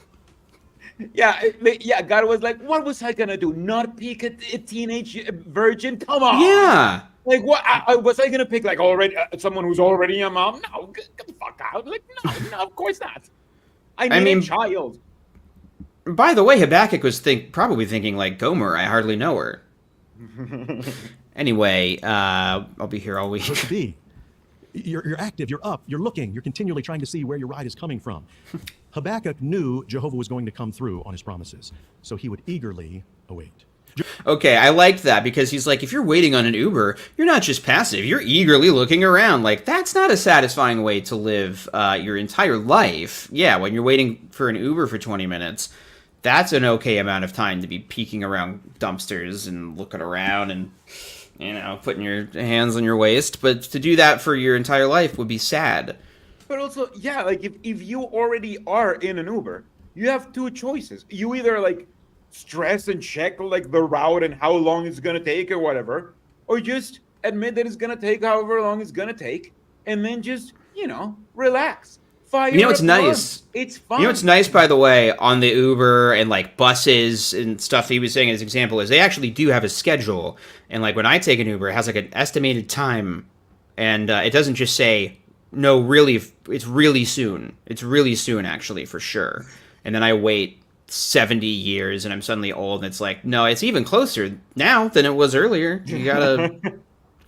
Yeah, God was like, what was I going to do? Not pick a teenage virgin? Come on. Yeah. Like, what? Was I going to pick, like, already someone who's already a mom? No, get the fuck out. Like, no, of course not. I mean, a child. By the way, Habakkuk was probably thinking, like, Gomer, I hardly know her. Anyway, I'll be here all week. Supposed to be. You're active, you're up, you're looking, you're continually trying to see where your ride is coming from. Habakkuk knew Jehovah was going to come through on his promises, so he would eagerly await. Okay, I liked that, because he's like, if you're waiting on an Uber, you're not just passive, you're eagerly looking around. Like, that's not a satisfying way to live your entire life. Yeah, when you're waiting for an Uber for 20 minutes, that's an okay amount of time to be peeking around dumpsters and looking around and, putting your hands on your waist. But to do that for your entire life would be sad. But also, yeah, like, if you already are in an Uber, you have two choices. You either, like, stress and check like the route and how long it's gonna take or whatever, or just admit that it's gonna take however long it's gonna take, and then just relax. Fire. It's nice. It's fun. What's nice, by the way, on the Uber and like buses and stuff he was saying as an example is they actually do have a schedule, and like when I take an Uber, it has like an estimated time, and it doesn't just say no. Really, it's really soon. It's really soon, actually, for sure. And then I wait 70 years and I'm suddenly old, and it's like, no, it's even closer now than it was earlier. You gotta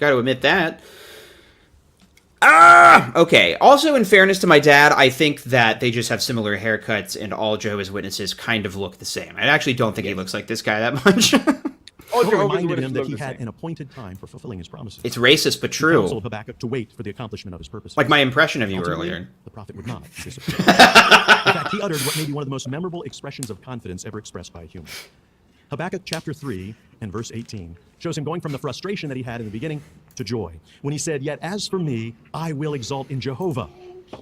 admit that. Okay. Also, in fairness to my dad, I think that they just have similar haircuts and all Jehovah's Witnesses kind of look the same. I actually don't think he looks like this guy that much. Reminded him that he had an appointed time for fulfilling his promises. It's racist, but true. He counseled Habakkuk to wait for the accomplishment of his purposes. Like my impression of you Ultimately, earlier. The prophet would not disappear. In fact, he uttered what may be one of the most memorable expressions of confidence ever expressed by a human. Habakkuk chapter 3 and verse 18 shows him going from the frustration that he had in the beginning to joy, when he said, "Yet as for me, I will exalt in Jehovah.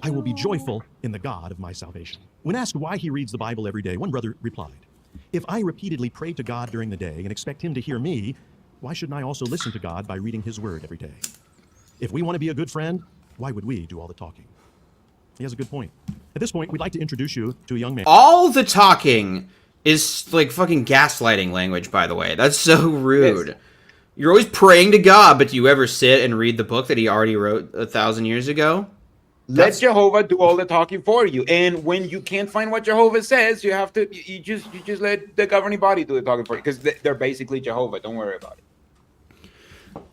I will be joyful in the God of my salvation." When asked why he reads the Bible every day, one brother replied, "If I repeatedly pray to God during the day and expect him to hear me, why shouldn't I also listen to God by reading his word every day? If we want to be a good friend, why would we do all the talking?" He has a good point. At this point, we'd like to introduce you to a young man. All the talking is like fucking gaslighting language, by the way. That's so rude. Yes. You're always praying to God, but do you ever sit and read the book that he already wrote 1,000 years ago? Let Jehovah do all the talking for you. And when you can't find what Jehovah says, you have to you just let the governing body do the talking for you, because they're basically Jehovah. Don't worry about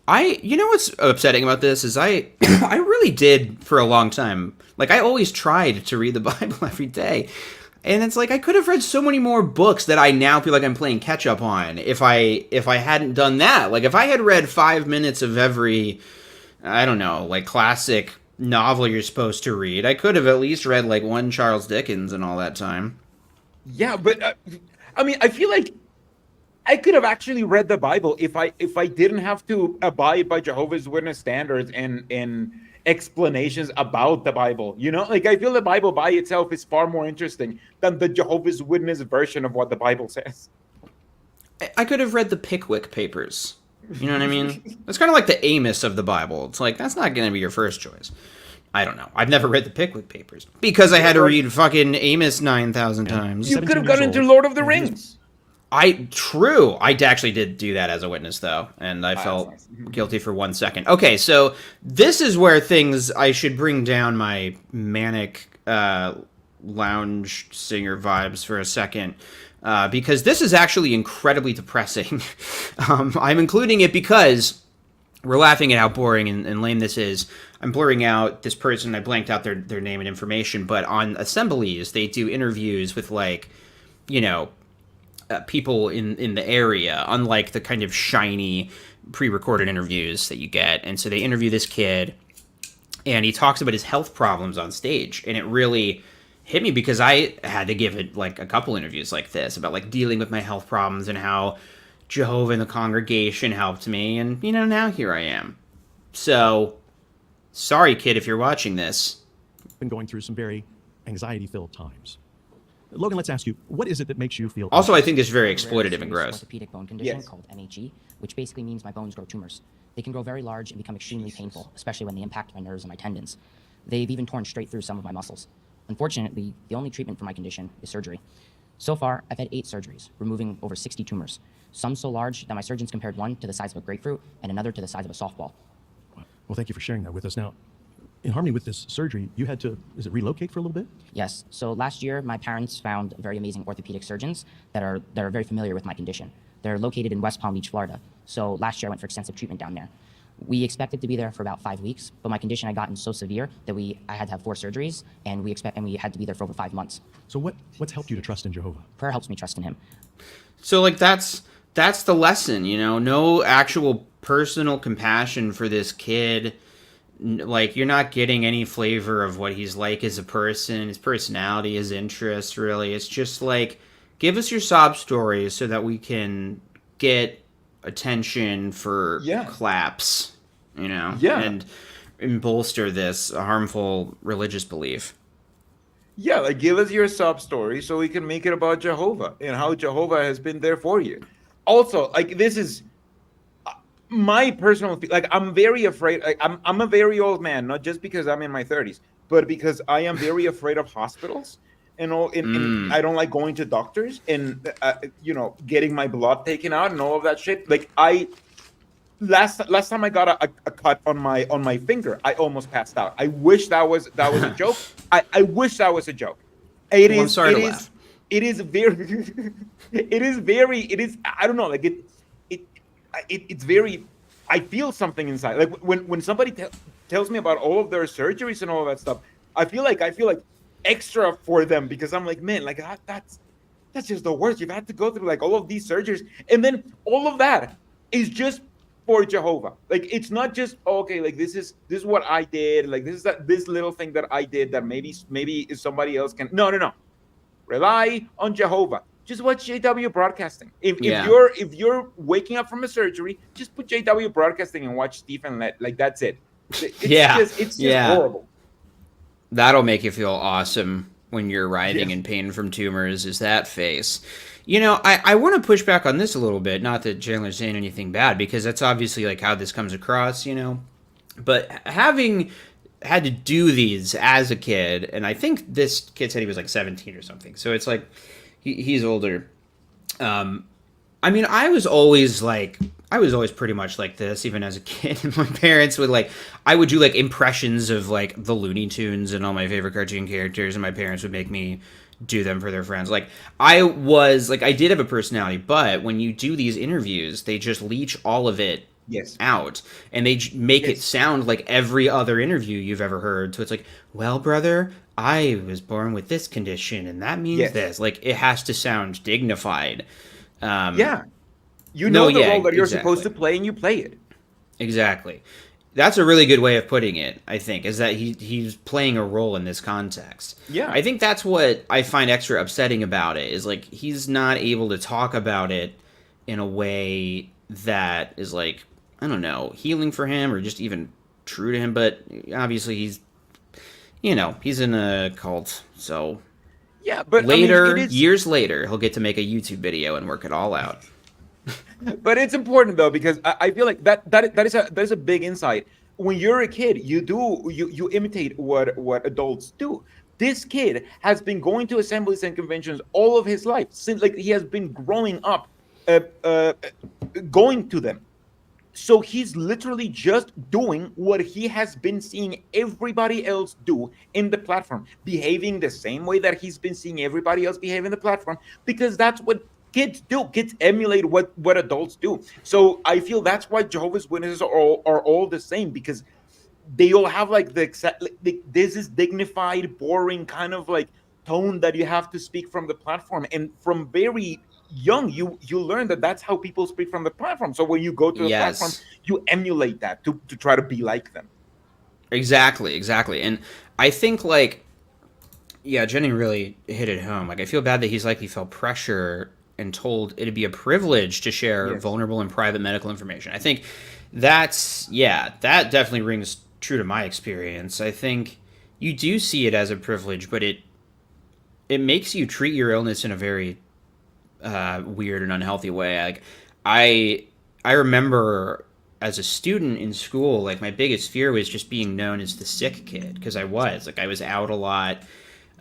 it. You know what's upsetting about this is I really did for a long time. Like, I always tried to read the Bible every day. And it's like, I could have read so many more books that I now feel like I'm playing catch up on if I hadn't done that. Like, if I had read 5 minutes of every, I don't know, like, classic novel you're supposed to read, I could have at least read like one Charles Dickens in all that time. Yeah, but I mean, I feel like I could have actually read the Bible if I didn't have to abide by Jehovah's Witness standards and explanations about the Bible. You know, like, I feel the Bible by itself is far more interesting than the Jehovah's Witness version of what the Bible says. I could have read the Pickwick Papers. You know what I mean? It's kind of like the Amos of the Bible. It's like, that's not going to be your first choice. I don't know. I've never read the Pickwick Papers because I had to read fucking Amos 9,000 times. You could have gone into Lord of the Rings. True. I actually did do that as a witness, though, and I felt guilty for 1 second. Okay, so this is where I should bring down my manic lounge singer vibes for a second, because this is actually incredibly depressing. I'm including it because we're laughing at how boring and lame this is. I'm blurring out this person. I blanked out their name and information, but on assemblies, they do interviews with, like, you know, people in the area, unlike the kind of shiny pre-recorded interviews that you get. And so they interview this kid, and he talks about his health problems on stage, and it really hit me because I had to give it like a couple interviews like this about like dealing with my health problems and how Jehovah and the congregation helped me, and you know, now here I am. So sorry, kid, if you're watching this. Been going through some very anxiety-filled times. Logan, let's ask you, what is it that makes you feel... Also, I think it's very exploitative and gross. Orthopedic bone condition called MHE, which basically means my bones grow tumors. They can grow very large and become extremely painful, especially when they impact my nerves and my tendons. They've even torn straight through some of my muscles. Unfortunately, the only treatment for my condition is surgery. So far, I've had 8 surgeries, removing over 60 tumors. Some so large that my surgeons compared one to the size of a grapefruit and another to the size of a softball. Well, thank you for sharing that with us. Now, in harmony with this surgery, you had to, relocate for a little bit? Yes. So last year, my parents found very amazing orthopedic surgeons that are very familiar with my condition. They're located in West Palm Beach, Florida. So last year, I went for extensive treatment down there. We expected to be there for about 5 weeks, but my condition had gotten so severe that I had to have 4 surgeries, and we had to be there for over 5 months. So what's helped you to trust in Jehovah? Prayer helps me trust in him. So like that's the lesson, you know, no actual personal compassion for this kid. Like, you're not getting any flavor of what he's like as a person, his personality, his interests, really. It's just like, give us your sob stories so that we can get attention for claps, you know, and bolster this harmful religious belief. Yeah, like, give us your sob story so we can make it about Jehovah and how Jehovah has been there for you. Also, like, this is my personal, like, I'm very afraid. Like, I'm a very old man, not just because I'm in my 30s, but because I am very afraid of hospitals. And I don't like going to doctors and you know, getting my blood taken out and all of that shit. Like, last time I got a cut on my finger, I almost passed out. I wish that was a joke. I wish that was a joke. I'm sorry to laugh. It is very. I don't know. Like, it's very. I feel something inside. Like, when somebody tells me about all of their surgeries and all of that stuff, I feel like extra for them, because I'm like, man, like, that's just the worst. You've had to go through like all of these surgeries, and then all of that is just for Jehovah. Like, it's not just okay, like, this is what I did, like, this little thing that I did that maybe somebody else can. No. Rely on Jehovah. Just watch JW Broadcasting. If you're waking up from a surgery, just put JW Broadcasting and watch Stephen Lett. Like, that's it. It's just horrible. That'll make you feel awesome when you're writhing in pain from tumors, is that face. You know, I want to push back on this a little bit. Not that Chandler's saying anything bad, because that's obviously like how this comes across, you know. But having had to do these as a kid, and I think this kid said he was like 17 or something. So it's like he's older. I mean, I was always like I was always pretty much like this, even as a kid. My parents would I would do impressions of the Looney Tunes and all my favorite cartoon characters, and my parents would make me do them for their friends. I did have a personality, but when you do these interviews, they just leech all of it out, and they make it sound like every other interview you've ever heard. So it's well, brother, I was born with this condition, and that means this. It has to sound dignified. You know the role that you're supposed to play, and you play it. Exactly. That's a really good way of putting it, I think, is that he's playing a role in this context. Yeah. I think that's what I find extra upsetting about it, is he's not able to talk about it in a way that is I don't know, healing for him or just even true to him. But obviously he's in a cult, so yeah. But later, years later, he'll get to make a YouTube video and work it all out. But it's important though, because I feel like that is a big insight. When you're a kid, you imitate what adults do. This kid has been going to assemblies and conventions all of his life, since he has been growing up going to them. So he's literally just doing what he has been seeing everybody else do in the platform, behaving the same way that he's been seeing everybody else behave in the platform, because that's what kids do. Kids emulate what adults do. So I feel that's why Jehovah's Witnesses are all the same, because they all have this is dignified, boring kind of tone that you have to speak from the platform. And from very young, you learn that that's how people speak from the platform. So when you go to the platform, you emulate that to try to be like them. Exactly. And I think Jenny really hit it home. I feel bad that he's he felt pressure and told it'd be a privilege to share vulnerable and private medical information. I think that definitely rings true to my experience. I think you do see it as a privilege, but it makes you treat your illness in a very weird and unhealthy way. I remember as a student in school, my biggest fear was just being known as the sick kid, because I was out a lot,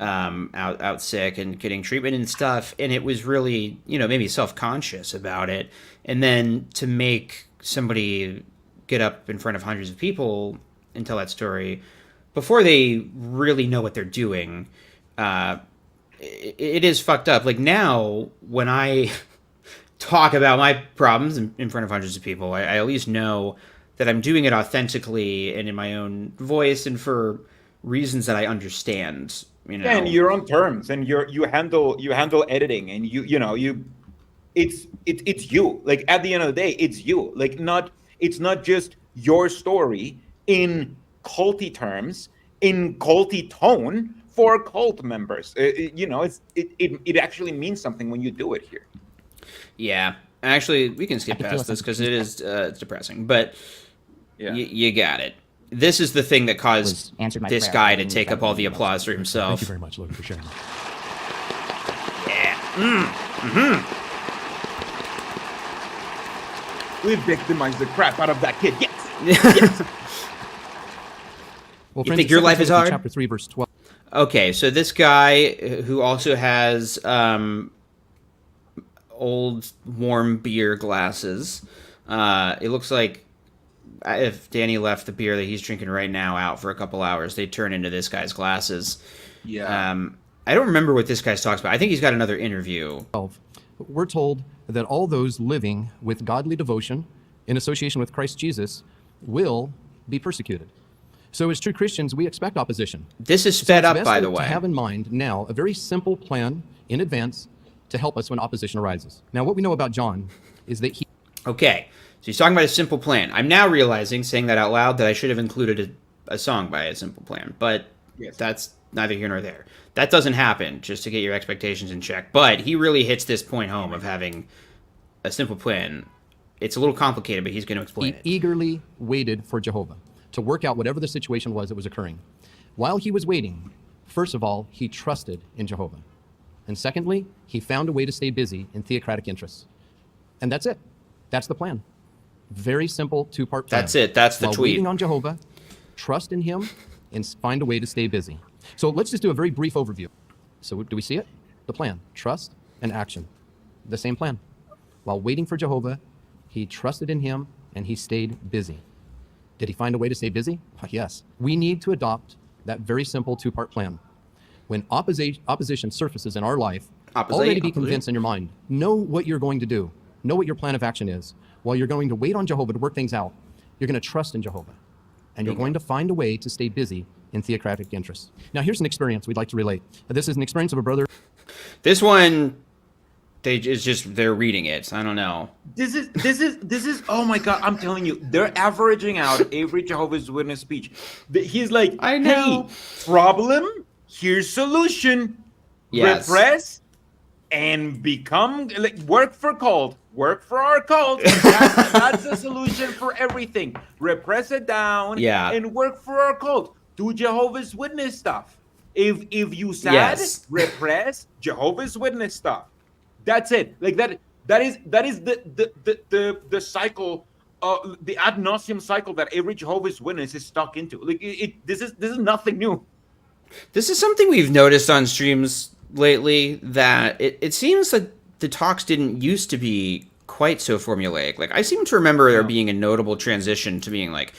out sick and getting treatment and stuff, and it was really made me self-conscious about it. And then to make somebody get up in front of hundreds of people and tell that story before they really know what they're doing, it is fucked up. Now, when I talk about my problems in front of hundreds of people, I at least know that I'm doing it authentically and in my own voice and for reasons that I understand. And your own terms, and you handle editing, and it's you. At the end of the day, it's you. It's not just your story in culty terms, in culty tone for cult members. It actually means something when you do it here. Yeah, actually, we can skip past this because it is it's depressing. But you got it. This is the thing that caused this guy to take up all the applause for himself. Thank you very much, Logan, for sharing. Yeah. We victimized the crap out of that kid. Yes. Well, you think your life is hard? Chapter 3, verse 12. Okay, so this guy who also has old warm beer glasses. It looks like if Danny left the beer that he's drinking right now out for a couple hours, they'd turn into this guy's glasses. Yeah. I don't remember what this guy talks about. I think he's got another interview. We're told that all those living with godly devotion in association with Christ Jesus will be persecuted. So as true Christians, we expect opposition. This is sped up, by the way. To have in mind now a very simple plan in advance to help us when opposition arises. Now, what we know about John is that he... Okay, so he's talking about a simple plan. I'm now realizing, saying that out loud, that I should have included a song by A Simple Plan, but that's neither here nor there. That doesn't happen, just to get your expectations in check. But he really hits this point home of having a simple plan. It's a little complicated, but he's going to explain it. He eagerly waited for Jehovah to work out whatever the situation was that was occurring. While he was waiting, first of all, he trusted in Jehovah. And secondly, he found a way to stay busy in theocratic interests. And that's it. That's the plan. Very simple two-part plan. That's it. That's the While tweet. Waiting on Jehovah, trust in him, and find a way to stay busy. So let's just do a very brief overview. So do we see it? The plan. Trust and action. The same plan. While waiting for Jehovah, He trusted in him, and he stayed busy. Did he find a way to stay busy? Yes. We need to adopt that very simple two-part plan. When opposition surfaces in our life, already be convinced in your mind. Know what you're going to do. Know what your plan of action is. While you're going to wait on Jehovah to work things out, you're going to trust in Jehovah. And you're going to find a way to stay busy in theocratic interests. Now, here's an experience we'd like to relate. This is an experience of a brother. This one, they're reading it. I don't know. This is. Oh my God! I'm telling you, they're averaging out every Jehovah's Witness speech. He's like, I know. Hey, problem. Here's solution. Yes. Repress and become like work for cult. Work for our cult. That's the solution for everything. Repress it down. Yeah. And work for our cult. Do Jehovah's Witness stuff. If you sad, repress Jehovah's Witness stuff. That's it. Like that is the cycle, the ad nauseum cycle that every Jehovah's Witness is stuck into. Like this is nothing new. This is something we've noticed on streams lately, that it seems that the talks didn't used to be quite so formulaic. Like, I seem to remember there being a notable transition to being like,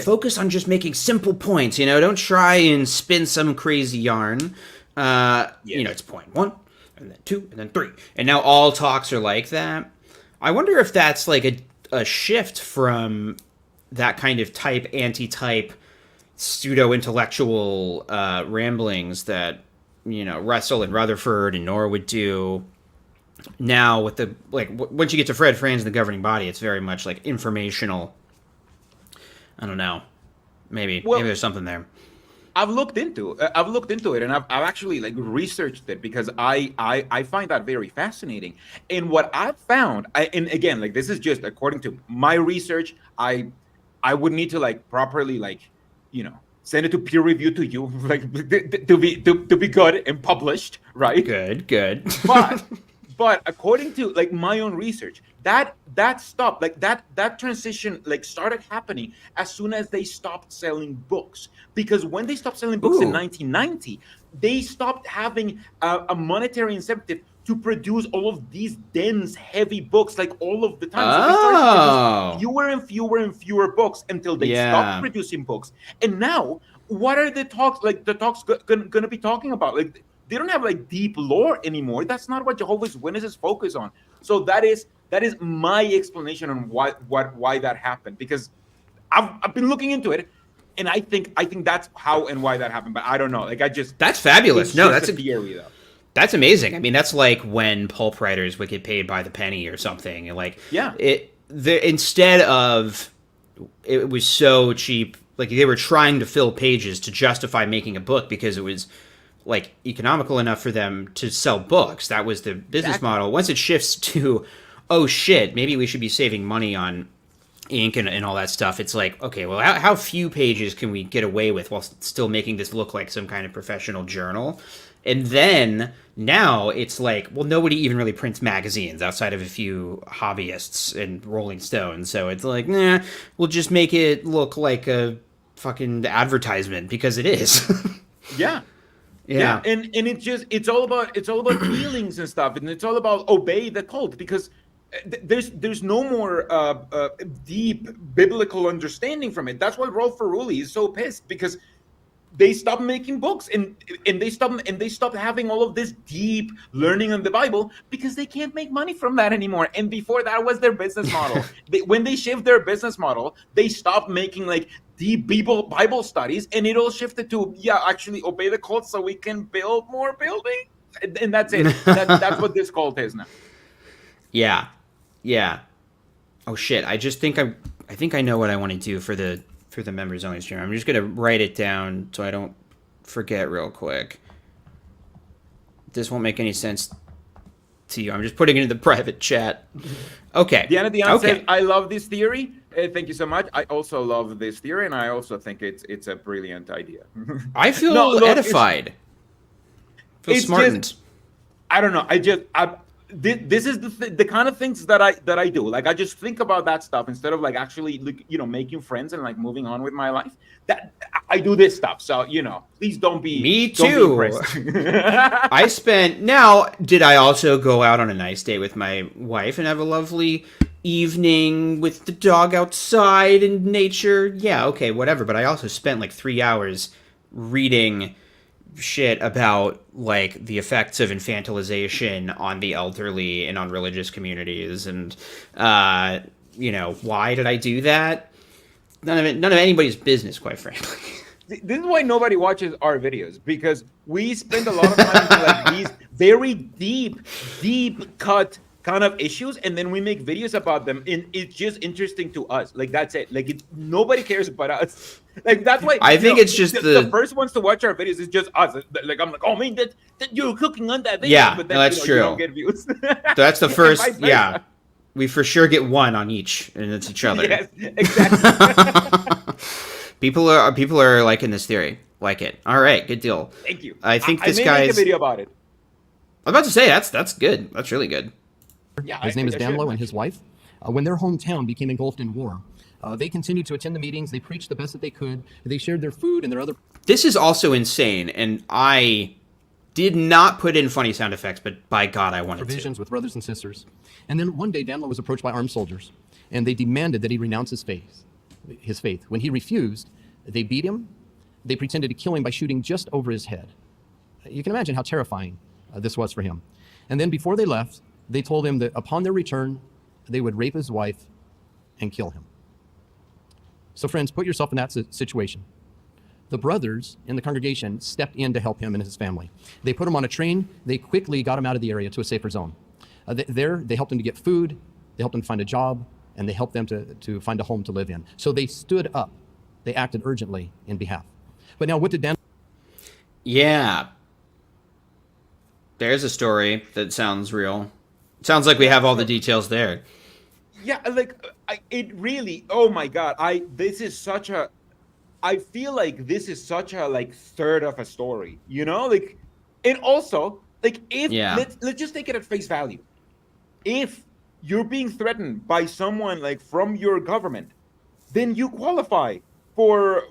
focus on just making simple points, don't try and spin some crazy yarn. It's point 1, and then 2, and then 3. And now all talks are like that. I wonder if that's like a shift from that kind of anti-type, pseudo-intellectual ramblings that, Russell and Rutherford and Noor would do. Now with once you get to Fred Franz and the governing body, it's very much like informational. I don't know. Maybe there's something there. I've looked into it, and I've actually researched it because I find that very fascinating. And what I've found, and again, this is just according to my research, I would need to properly send it to peer review to you, to be good and published, right? Good. But according to my own research, that stopped, that transition started happening as soon as they stopped selling books. Because when they stopped selling books in 1990, they stopped having a monetary incentive to produce all of these dense, heavy books all of the time. So they started to produce fewer and fewer books until they stopped producing books. And now, what are the talks going to be talking about? They don't have deep lore anymore. That's not what Jehovah's Witnesses focus on. So that is my explanation on why that happened. Because I've been looking into it, and I think that's how and why that happened. But I don't know. That's fabulous. No, that's a theory though. That's amazing. I mean, that's like when pulp writers would get paid by the penny or something. And instead of it was so cheap, they were trying to fill pages to justify making a book because it was economical enough for them to sell books. That was the business model. Once it shifts to, oh shit, maybe we should be saving money on ink and all that stuff. It's okay, well, how few pages can we get away with while still making this look like some kind of professional journal? And then now it's well, nobody even really prints magazines outside of a few hobbyists and Rolling Stone. So it's nah, we'll just make it look like a fucking advertisement because it is. Yeah. And it's all about feelings and stuff, and it's all about obey the cult, because there's no more deep biblical understanding from it. That's why Rolf Ferrulli is so pissed, because they stopped making books and they stopped having all of this deep learning on the Bible because they can't make money from that anymore. And before that was their business model. When they shift their business model, they stopped making deep Bible studies, and it all shifted to actually obey the cult so we can build more buildings. And that's it. That's what this cult is now. Yeah. Oh shit! I think I know what I want to do for the members only stream. I'm just gonna write it down so I don't forget real quick. This won't make any sense to you. I'm just putting it in the private chat. Okay. Diana Dion says, I love this theory. Thank you so much. I also love this theory, and I also think it's a brilliant idea. I feel edified. I feel smartened. I don't know. This is the kind of things that I do. I just think about that stuff instead of actually making friends and moving on with my life. That I do this stuff. So please don't be. Me too. Now, did I also go out on a nice date with my wife and have a lovely evening with the dog outside and nature. Yeah, okay, whatever. But I also spent like 3 hours reading shit about like the effects of infantilization on the elderly and on religious communities. And, why did I do that? None of anybody's business, quite frankly. This is why nobody watches our videos, because we spend a lot of time into like these very deep cut kind of issues, and then we make videos about them, and it's just interesting to us. Like, that's it. Like, nobody cares about us. Like, that's why I think it's just the first ones to watch our videos is just us. Like, I'm like, oh man, that you're cooking on that video. Yeah, but then, that's true. You don't get views. That's the first. Yeah, we for sure get one on each, and it's each other. Yes, exactly. People are liking this theory. Like it. All right, good deal. Thank you. I think this I may guy's. make a video about it. I'm about to say that's good. That's really good. Yeah, His name is Danlo, and his wife. When their hometown became engulfed in war, they continued to attend the meetings. They preached the best that they could. They shared their food and their other. This is also insane, and I did not put in funny sound effects, but by God, I wanted provisions to. with brothers and sisters. And then one day, Danlo was approached by armed soldiers, and they demanded that he renounce his faith. When he refused, they beat him. They pretended to kill him by shooting just over his head. You can imagine how terrifying this was for him. And then before they left, they told him that upon their return, they would rape his wife and kill him. So friends, put yourself in that situation. The brothers in the congregation stepped in to help him and his family. They put him on a train. They quickly got him out of the area to a safer zone. They helped him to get food. They helped him to find a job. And they helped them to find a home to live in. So they stood up. They acted urgently in behalf. But now what did Dan... Yeah. There's a story that sounds real. Sounds like we have all the details there. Yeah, like, it really, oh my God, I feel like this is such a, like, third of a story, you know? Like, and also, like, let's just take it at face value. If you're being threatened by someone, like, from your government, then you qualify for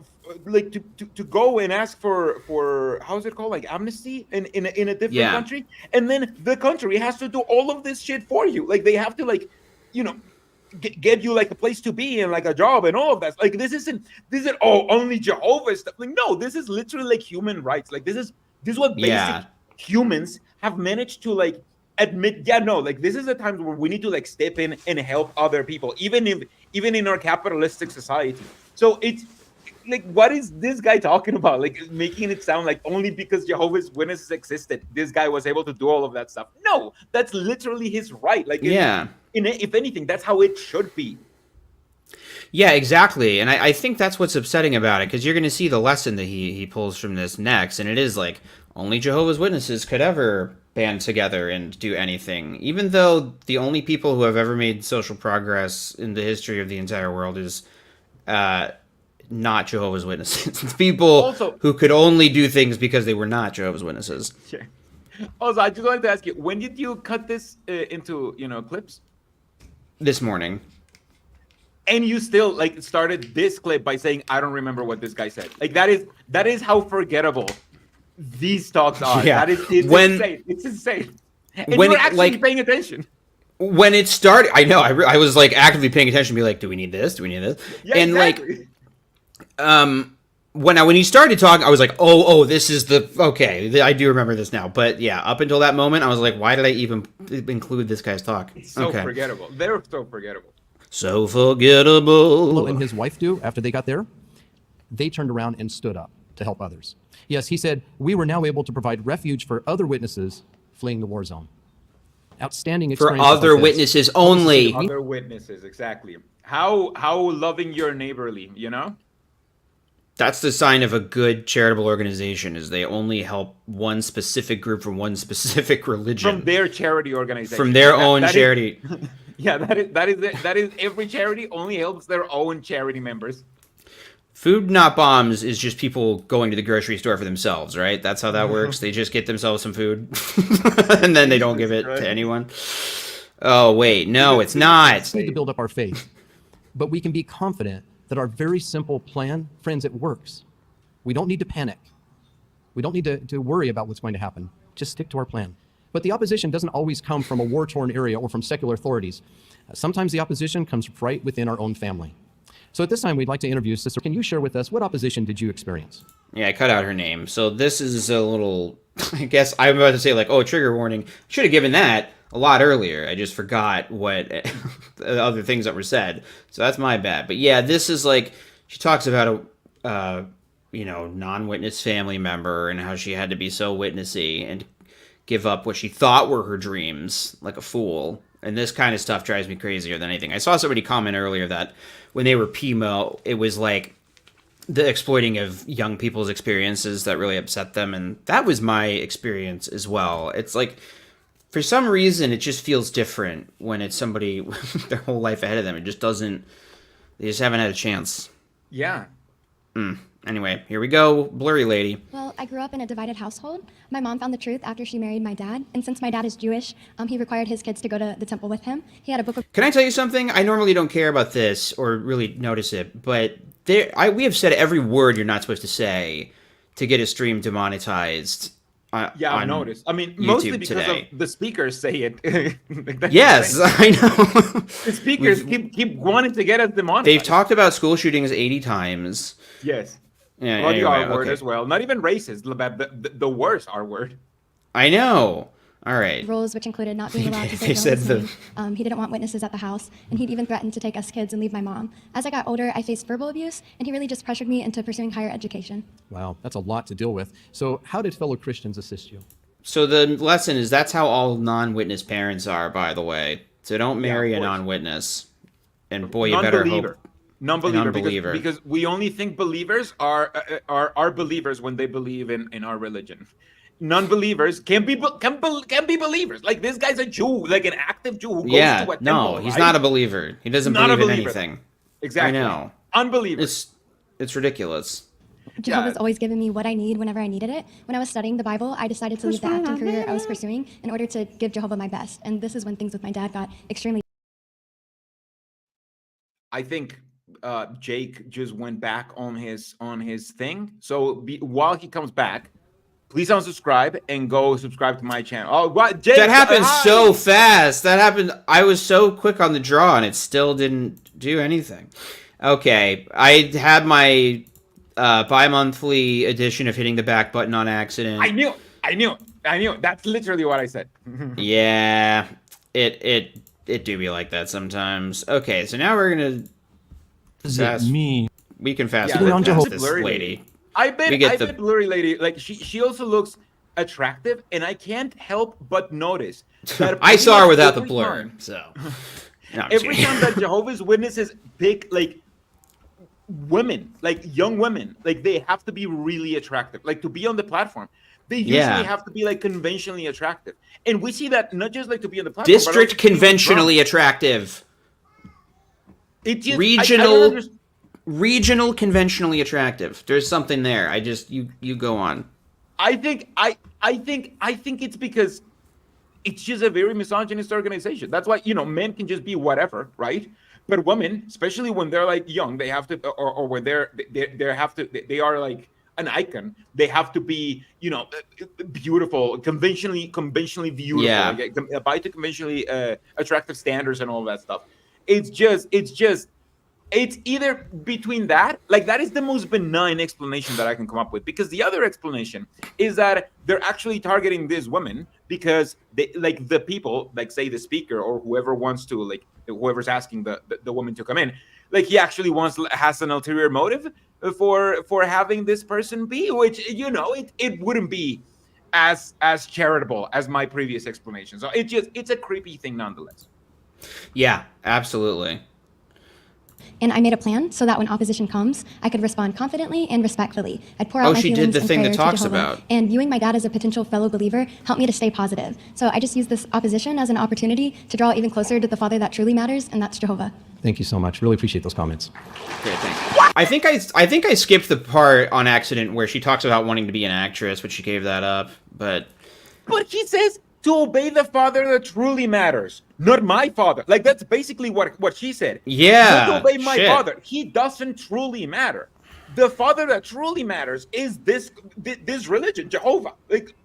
like to go and ask for how's it called, like amnesty in a different country, and then the country has to do all of this shit for you. Like they have to like get you like a place to be and like a job and all of that. Like this isn't only Jehovah's stuff. Like no, this is literally like human rights. Like this is what basic humans have managed to like admit. Like this is the times where we need to like step in and help other people, even in our capitalistic society. So it's like, what is this guy talking about? Like making it sound like only because Jehovah's Witnesses existed, this guy was able to do all of that stuff. No, that's literally his right. Like, if anything, that's how it should be. Yeah, exactly. And I think that's what's upsetting about it, because you're going to see the lesson that he pulls from this next. And it is like, only Jehovah's Witnesses could ever band together and do anything. Even though the only people who have ever made social progress in the history of the entire world is not Jehovah's Witnesses. It's people also, who could only do things because they were not Jehovah's Witnesses. Sure. Also, I just wanted to ask you, when did you cut this into, clips? This morning. And you still like started this clip by saying, I don't remember what this guy said. Like that is how forgettable these talks are. Yeah. It's insane. It's insane. And when you're actually like, paying attention. When it started, I know, I was like actively paying attention, be like, do we need this? Do we need this? Yeah, and exactly. When he started talking, I was like, oh, this is I do remember this now. But yeah, up until that moment, I was like, why did I even include this guy's talk? It's so forgettable. They're so forgettable. So forgettable. And his wife do, after they got there, they turned around and stood up to help others. Yes, he said, we were now able to provide refuge for other witnesses fleeing the war zone. Outstanding experience. For other witnesses only. Other witnesses, exactly. How loving your neighborly, That's the sign of a good charitable organization, is they only help one specific group from one specific religion. From their charity organization. From their own charity. That is every charity only helps their own charity members. Food Not Bombs is just people going to the grocery store for themselves, right? That's how that works. They just get themselves some food and then they don't give it to anyone. Oh, wait. No, it's not. We need to build up our faith, but we can be confident that our very simple plan, friends, it works. We don't need to panic. We don't need to worry about what's going to happen. Just stick to our plan. But the opposition doesn't always come from a war-torn area or from secular authorities. Sometimes the opposition comes right within our own family. So at this time, we'd like to interview Sister. Can you share with us what opposition did you experience? Yeah, I cut out her name. So this is a little, I guess I'm about to say like, oh, trigger warning. Should have given that a lot earlier. I just forgot what the other things that were said. So that's my bad. But yeah, this is like, she talks about a, non-witness family member and how she had to be so witnessy and give up what she thought were her dreams like a fool. And this kind of stuff drives me crazier than anything. I saw somebody comment earlier that when they were PMO, it was like the exploiting of young people's experiences that really upset them. And that was my experience as well. It's like, for some reason, it just feels different when it's somebody with their whole life ahead of them. It just doesn't, they just haven't had a chance. Yeah. Anyway, here we go. Blurry lady. Well, I grew up in a divided household. My mom found the truth after she married my dad. And since my dad is Jewish, he required his kids to go to the temple with him. He had a book of... Can I tell you something? I normally don't care about this or really notice it, but we have said every word you're not supposed to say to get a stream demonetized. Yeah, I noticed. I mean, YouTube mostly because today. of the speakers say it. Yes, I know. The speakers keep wanting to get us demonetized. They've talked about school shootings 80 times. Yes. Yeah, Well, the anyway, R word okay. as well. Not even racist. The worst R word. I know. All right. rules, which included not being allowed to They say said Jehovah's name. He didn't want witnesses at the house, and he'd even threatened to take us kids and leave my mom. As I got older, I faced verbal abuse, and he really just pressured me into pursuing higher education. Wow, that's a lot to deal with. So how did fellow Christians assist you? So the lesson is that's how all non-witness parents are, by the way. So don't marry a course. non-witness. And boy, you better hope. Non-believer, because we only think believers are believers when they believe in our religion. Non-believers can be believers. Like this guy's a Jew, like an active Jew who goes to a temple. No, he's right? not a believer. He doesn't Not a believe in believer. anything. Exactly. I know. Unbelievers. It's ridiculous. Jehovah's always given me what I need whenever I needed it. When I was studying the Bible, I decided to leave the acting career I was pursuing in order to give Jehovah my best. And this is when things with my dad got extremely... I think Jake just went back on his thing. So while he comes back, please unsubscribe and go subscribe to my channel. Oh, what? Jake, That happened hi! so fast. That happened. I was so quick on the draw, and it still didn't do anything. Okay, I had my bi-monthly edition of hitting the back button on accident. I knew. That's literally what I said. Yeah, it do be like that sometimes. Okay, so now we're gonna. Is it me? We can fast Yeah, forward let's past do this Blurry lady. I bet the- Blurry Lady, like she also looks attractive, and I can't help but notice that I saw her without the every blur, time- so. No, I'm Every kidding. time that Jehovah's Witnesses pick like women, like young women, like they have to be really attractive, like to be on the platform. They usually have to be like conventionally attractive, and we see that not just like to be on the platform. but District also to be conventionally drunk. attractive. It just, I Regional, don't understand. regional conventionally attractive. There's something there. I just you go on. I think it's because it's just a very misogynist organization. That's why, men can just be whatever, right? But women, especially when they're like young, they have to, or when they are like an icon. They have to be, beautiful, conventionally beautiful, Yeah. like, by the conventionally attractive standards and all that stuff. It's either between that, like that is the most benign explanation that I can come up with, because the other explanation is that they're actually targeting these women because they, like the people, like say the speaker or whoever wants to, like whoever's asking the woman to come in, like he actually has an ulterior motive for having this person be, which it wouldn't be as charitable as my previous explanation. So it's a creepy thing nonetheless. Yeah, absolutely. And I made a plan so that when opposition comes, I could respond confidently and respectfully. I'd pour out Oh, my she did feelings the in thing that prayer to talks Jehovah, about. and viewing my dad as a potential fellow believer helped me to stay positive. So I just used this opposition as an opportunity to draw even closer to the Father that truly matters, and that's Jehovah. Thank you so much. Really appreciate those comments. Okay, thanks. I think I skipped the part on accident where she talks about wanting to be an actress, but she gave that up. But he says to obey the Father that truly matters, not my Father. Like that's basically what she said. Yeah, Not to obey my shit. Father. He doesn't truly matter. The Father that truly matters is this religion, Jehovah. Like,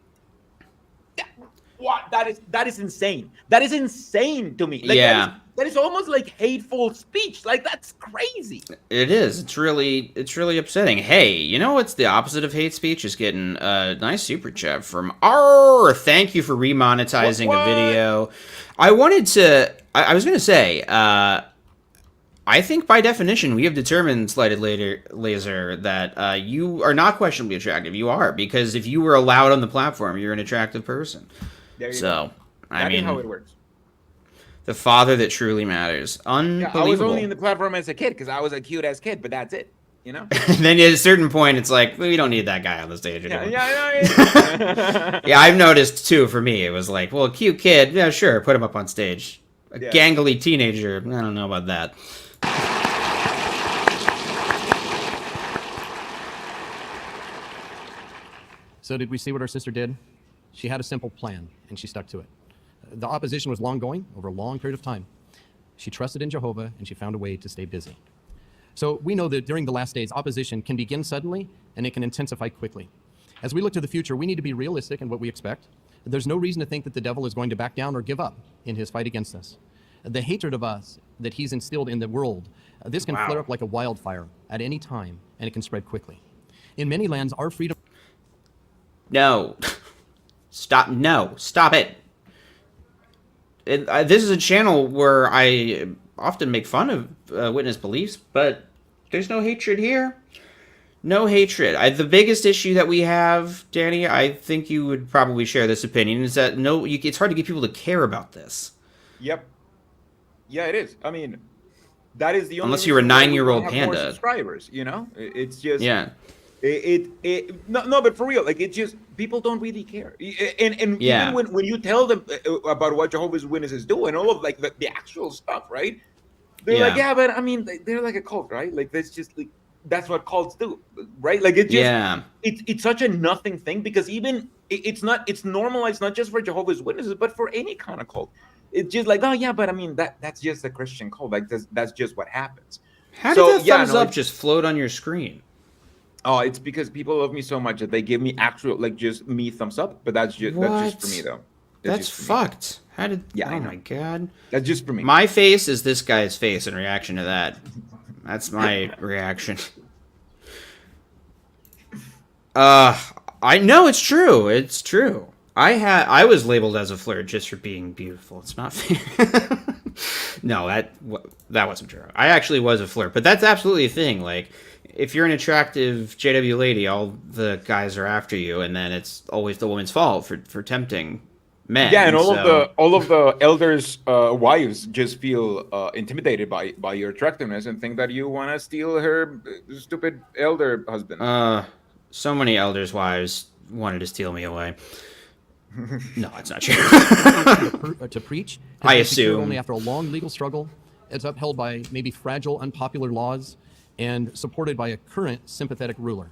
what? That is insane. That is insane to me. Like, yeah. That is almost like hateful speech. Like, that's crazy. It is. It's really upsetting. Hey, you know what's the opposite of hate speech? Is getting a nice super chat from R. Thank you for remonetizing a video. I wanted to. I was gonna say. I think by definition we have determined, Slighted Laser, that you are not questionably attractive. You are, because if you were allowed on the platform, you're an attractive person. There you so, go. I mean, how it works. The father that truly matters. Unbelievable. Yeah, I was only in the platform as a kid because I was a cute ass kid, but that's it. You know. Then at a certain point, it's like, we don't need that guy on the stage anymore. Yeah. Yeah, I've noticed too. For me, it was like, well, a cute kid, yeah, sure, put him up on stage. A gangly teenager, I don't know about that. So did we see what our sister did? She had a simple plan, and she stuck to it. The opposition was long going, over a long period of time. She trusted in Jehovah, and she found a way to stay busy. So we know that during the last days, opposition can begin suddenly, and it can intensify quickly. As we look to the future, we need to be realistic in what we expect. There's no reason to think that the devil is going to back down or give up in his fight against us. The hatred of us that he's instilled in the world, this can flare up like a wildfire at any time, and it can spread quickly. In many lands, our freedom... No. Stop. No. Stop it. This is a channel where I often make fun of witness beliefs, but there's no hatred here. No hatred. The biggest issue that we have, Danny, I think you would probably share this opinion, is that it's hard to get people to care about this. Yep. Yeah, it is. I mean, that is the only. Unless you're a 9-year-old panda. More subscribers, you know, it's just. Yeah. No, but for real, like, it's just people don't really care, and even when you tell them about what Jehovah's Witnesses do and all of like the actual stuff, right? They're like, yeah, but I mean, they're like a cult, right? Like, that's just like that's what cults do, right? Like, it's just it's such a nothing thing, because even it's normalized not just for Jehovah's Witnesses but for any kind of cult. It's just like, oh yeah, but I mean that's just a Christian cult. Like, that's just what happens. How did that thumbs up just float on your screen? Oh, it's because people love me so much that they give me actual, like, just me thumbs up. But that's just for me, though. That's fucked. How did? Yeah. Oh my god. That's just for me. My face is this guy's face in reaction to that. That's my reaction. I know it's true. It's true. I was labeled as a flirt just for being beautiful. It's not fair. No, that wasn't true. I actually was a flirt, but that's absolutely a thing. Like, if you're an attractive JW lady, all the guys are after you, and then it's always the woman's fault for tempting men. Yeah, and all of the elders' wives just feel intimidated by your attractiveness and think that you want to steal her stupid elder husband. So many elders' wives wanted to steal me away. No, it's not true. To preach, I assume only after a long legal struggle. It's upheld by maybe fragile, unpopular laws, and supported by a current sympathetic ruler.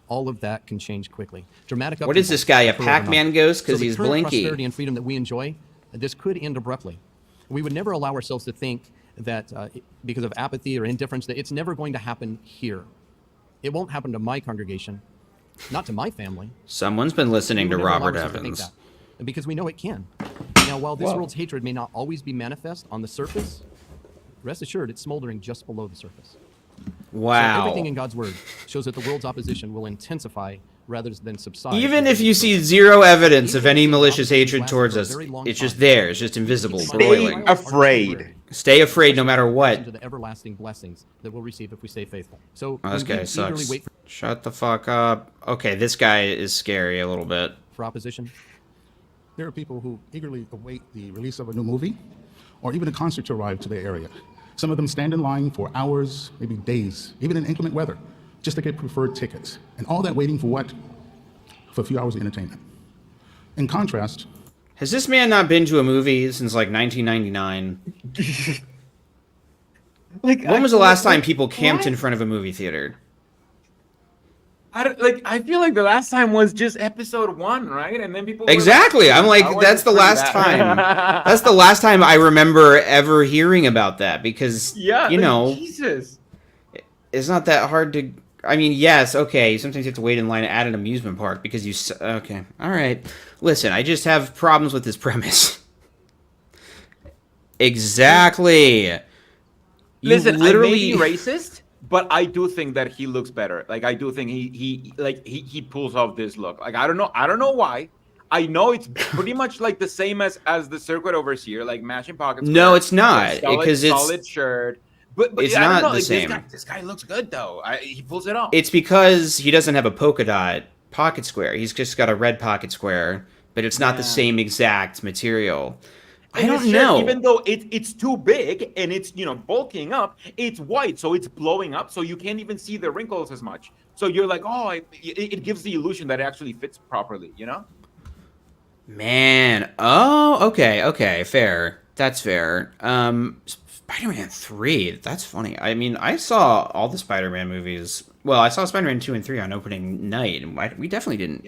All of that can change quickly. Dramatic. What is this guy, a Pac-Man ghost? Because he's blinky. Prosperity and freedom that we enjoy, this could end abruptly. We would never allow ourselves to think that because of apathy or indifference, that it's never going to happen here. It won't happen to my congregation, not to my family. Someone's been listening to Robert Evans. Because we know it can. Now, while this world's hatred may not always be manifest on the surface, rest assured, it's smoldering just below the surface. Wow. So everything in God's word shows that the world's opposition will intensify rather than subside. Even if you see zero evidence of any malicious hatred towards us, it's just there. It's just invisible. Stay afraid. Stay afraid no matter what. To the everlasting blessings that we'll receive if we stay faithful. So this guy sucks. Shut the fuck up. Okay, this guy is scary a little bit. For opposition. There are people who eagerly await the release of a new movie or even a concert to arrive to their area. Some of them stand in line for hours, maybe days, even in inclement weather, just to get preferred tickets. And all that waiting for what? For a few hours of entertainment. In contrast... Has this man not been to a movie since, like, 1999? When was the last time people camped in front of a movie theater? I feel like the last time was just episode 1, right? And then people exactly. I'm like, that's the last time. That's the last time I remember ever hearing about that, because you know, Jesus, it's not that hard to I mean, yes, okay. Sometimes you have to wait in line at an amusement park because you. Okay, all right. Listen, I just have problems with this premise. Exactly. Listen, literally... I may be racist, but I do think that he looks better. Like, I do think he pulls off this look. Like, I don't know why. I know it's pretty much like the same as the Circuit Overseer, like matching pockets. No, it's not, because it's solid shirt. But it's I not don't know, the like, same. This guy looks good though. He pulls it off. It's because he doesn't have a polka dot pocket square. He's just got a red pocket square, but it's not the same exact material. I don't know. Even though it's too big and it's, you know, bulking up, it's white, so it's blowing up, so you can't even see the wrinkles as much. So you're like, oh, it gives the illusion that it actually fits properly, you know? Man, oh, okay, fair. That's fair. Spider-Man 3, that's funny. I mean, I saw all the Spider-Man movies. Well, I saw Spider-Man 2 and 3 on opening night, and we definitely didn't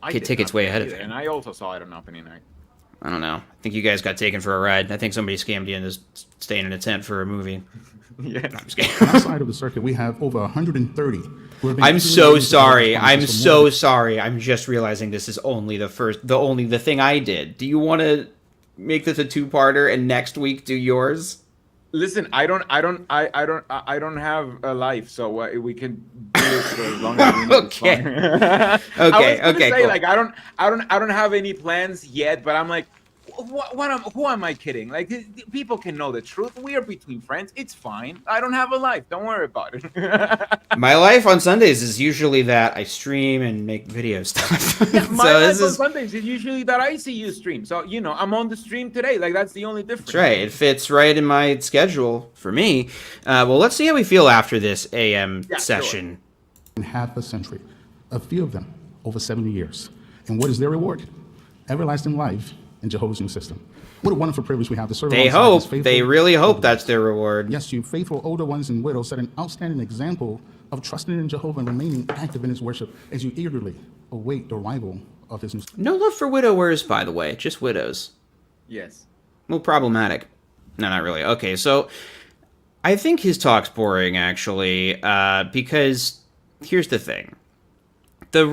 get tickets way ahead of it. And I also saw it on opening night. I don't know. I think you guys got taken for a ride. I think somebody scammed you into staying in a tent for a movie. Yeah. No, I'm just kidding. Outside of the circuit, we have over 130. I'm so sorry. I'm so sorry. I'm just realizing this is only the thing I did. Do you want to make this a two-parter and next week do yours? Listen, I don't have a life, so we can do this for as long as we need. Okay. I was say, cool. like, I don't have any plans yet, but I'm like, who am I kidding? Like, people can know the truth. We are between friends. It's fine. I don't have a life. Don't worry about it. My life on Sundays is usually that I stream and make video stuff. Yeah, my life on Sundays is usually that I see you stream. So, you know, I'm on the stream today. Like, that's the only difference. That's right. It fits right in my schedule for me. Well, let's see how we feel after this AM session. In half a century, a few of them over 70 years. And what is their reward? Everlasting life in Jehovah's new system. What a wonderful privilege we have to serve. They really hope that's their reward. Yes, you faithful older ones and widows set an outstanding example of trusting in Jehovah and remaining active in his worship as you eagerly await the arrival of his new system. No love for widowers, by the way, just widows. Yes. Well, problematic. No, not really. Okay, so I think his talk's boring, actually, because here's the thing. The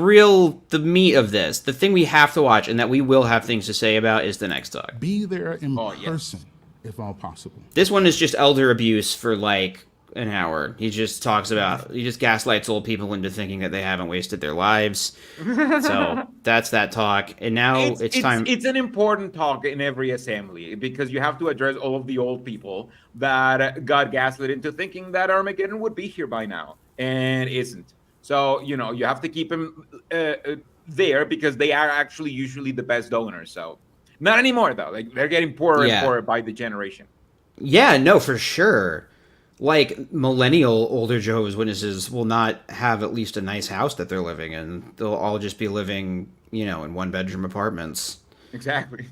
meat of this, the thing we have to watch and that we will have things to say about is the next talk. Be there in person, if all possible. This one is just elder abuse for like an hour. He just gaslights old people into thinking that they haven't wasted their lives. So that's that talk. And now it's time. It's an important talk in every assembly because you have to address all of the old people that got gaslit into thinking that Armageddon would be here by now and isn't. So, you know, you have to keep them there because they are actually usually the best donors. So not anymore, though. Like, they're getting poorer and poorer by the generation. Yeah, no, for sure. Like, millennial older Jehovah's Witnesses will not have at least a nice house that they're living in. They'll all just be living, you know, in one-bedroom apartments. Exactly.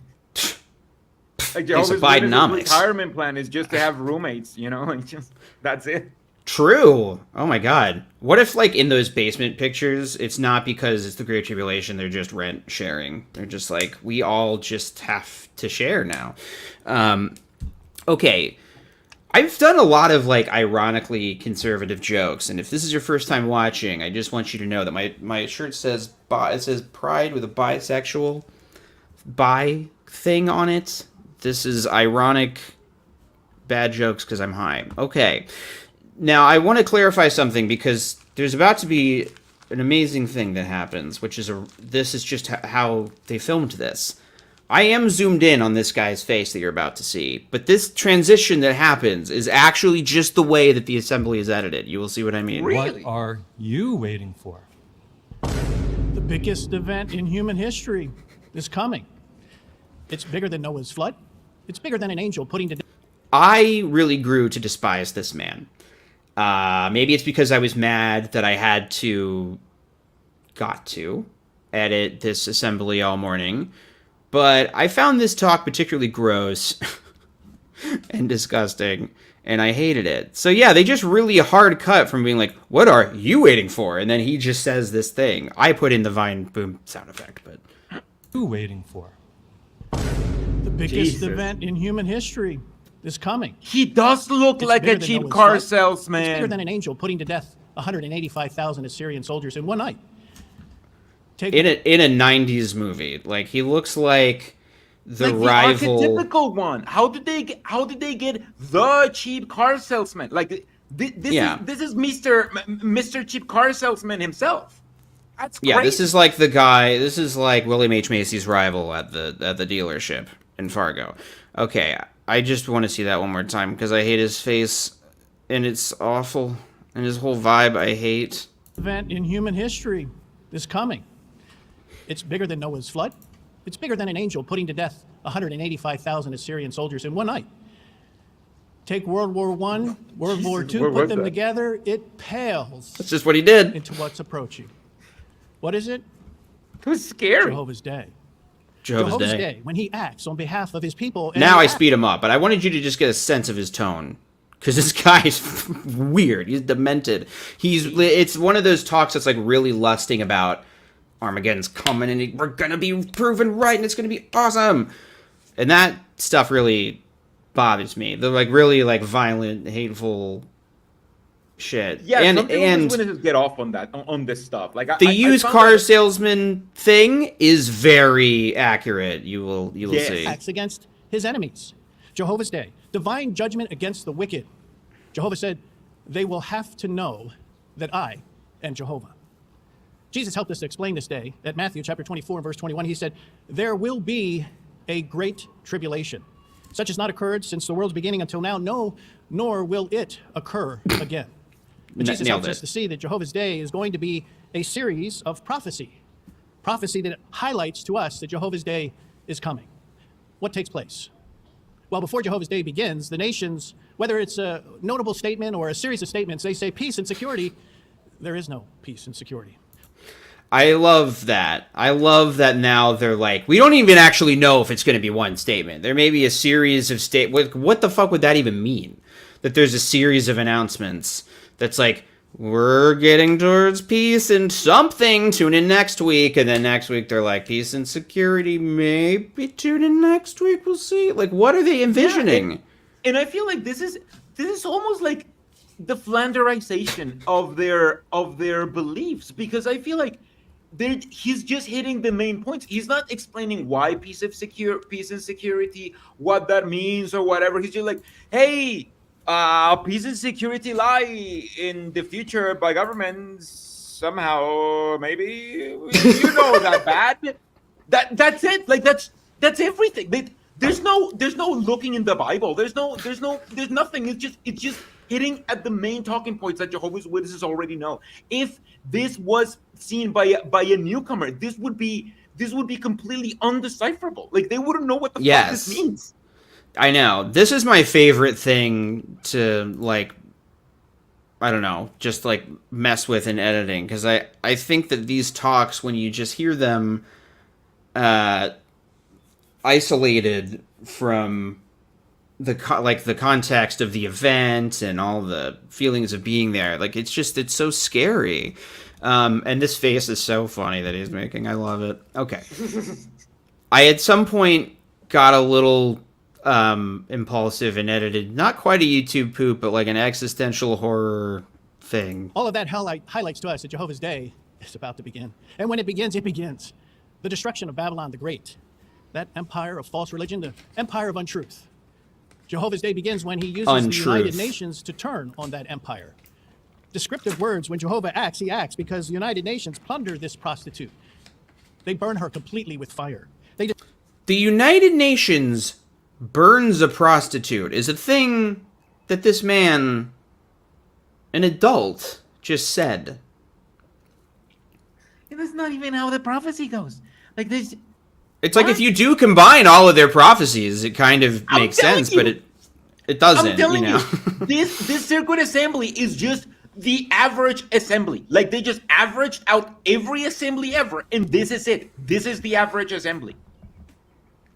Like, Jehovah's Witnesses' retirement plan is just to have roommates, you know, and just that's it. True. Oh my God. What if, like, in those basement pictures, it's not because it's the Great Tribulation, they're just rent sharing. They're just like, we all just have to share now. Okay. I've done a lot of, like, ironically conservative jokes, and if this is your first time watching, I just want you to know that my shirt says, it says pride with a bisexual bi thing on it. This is ironic bad jokes because I'm high. Okay. Now, I want to clarify something because there's about to be an amazing thing that happens, which is this is just how they filmed this. I am zoomed in on this guy's face that you're about to see, but this transition that happens is actually just the way that the assembly is edited. You will see what I mean. Really? What are you waiting for? The biggest event in human history is coming. It's bigger than Noah's flood. It's bigger than an angel putting to death. I really grew to despise this man. Maybe it's because I was mad that I got to edit this assembly all morning, but I found this talk particularly gross and disgusting, and I hated it. So yeah, they just really hard cut from being like, what are you waiting for? And then he just says this thing. I put in the Vine boom sound effect, but... Who waiting for? The biggest event in human history is coming. He does look like a cheap car salesman. It's bigger than an angel putting to death 185,000 Assyrian soldiers in one night. In a 90s movie. Like, he looks like the rival. The archetypical one. How did they get the cheap car salesman? Like, this is Mr. Cheap Car Salesman himself. That's yeah, crazy. this is like the guy. This is like William H. Macy's rival at the dealership in Fargo. Okay, I just want to see that one more time because I hate his face, and it's awful, and his whole vibe I hate. Event in human history is coming. It's bigger than Noah's flood. It's bigger than an angel putting to death 185,000 Assyrian soldiers in one night. Take World War I, World War II, put them together, it pales. That's just what he did. Into what's approaching. What is it? It was scary. Jehovah's Day. Jehovah's Day. When he acts on behalf of his people. Now I speed him up, but I wanted you to just get a sense of his tone. Because this guy's weird. He's demented. It's one of those talks that's like really lusting about Armageddon's coming and we're going to be proven right and it's going to be awesome. And that stuff really bothers me. The like really like violent, hateful shit. Yeah, and witnesses get off on that on this stuff. Like the used car salesman thing is very accurate. You will see. Acts against his enemies. Jehovah's Day, divine judgment against the wicked. Jehovah said, "They will have to know that I am Jehovah." Jesus helped us to explain this day at Matthew chapter 24 verse 21. He said, "There will be a great tribulation, such as not occurred since the world's beginning until now, no, nor will it occur again." But Jesus helps us to see that Jehovah's Day is going to be a series of prophecy that highlights to us that Jehovah's Day is coming. What takes place? Well, before Jehovah's Day begins, the nations, whether it's a notable statement or a series of statements, they say peace and security. There is no peace and security. I love that. I love that now they're like, we don't even actually know if it's going to be one statement. There may be a series of what the fuck would that even mean? That there's a series of announcements that's like, we're getting towards peace and something, tune in next week. And then next week they're like, peace and security, maybe tune in next week, we'll see. Like, what are they envisioning? Yeah, and I feel like this is almost like the Flanderization of their beliefs, because I feel like he's just hitting the main points. He's not explaining why peace and security, what that means or whatever. He's just like, hey, peace and security lie in the future by governments somehow, maybe. You know that bad. That's it. Like that's everything. There's no looking in the Bible. There's nothing. It's just hitting at the main talking points that Jehovah's Witnesses already know. If this was seen by a newcomer, this would be completely undecipherable. Like they wouldn't know what the fuck this means. I know. This is my favorite thing to, like, I don't know, just, like, mess with in editing. Because I think that these talks, when you just hear them isolated from the context of the event and all the feelings of being there, like, it's so scary. And this face is so funny that he's making. I love it. Okay. I, at some point, got a little impulsive and edited not quite a YouTube poop, but like an existential horror thing. All of that highlights to us that Jehovah's Day is about to begin. And when it begins, it begins. The destruction of Babylon the Great, that empire of false religion, the empire of untruth. Jehovah's Day begins when he uses the United Nations to turn on that empire. Descriptive words, when Jehovah acts, he acts because the United Nations plunder this prostitute. They burn her completely with fire. The United Nations burns a prostitute is a thing that this man, an adult, just said. And that's not even how the prophecy goes. Like this. It's like if you do combine all of their prophecies, it kind of makes sense, but it doesn't. I'm telling you, this circuit assembly is just the average assembly. Like they just averaged out every assembly ever, and this is it. This is the average assembly.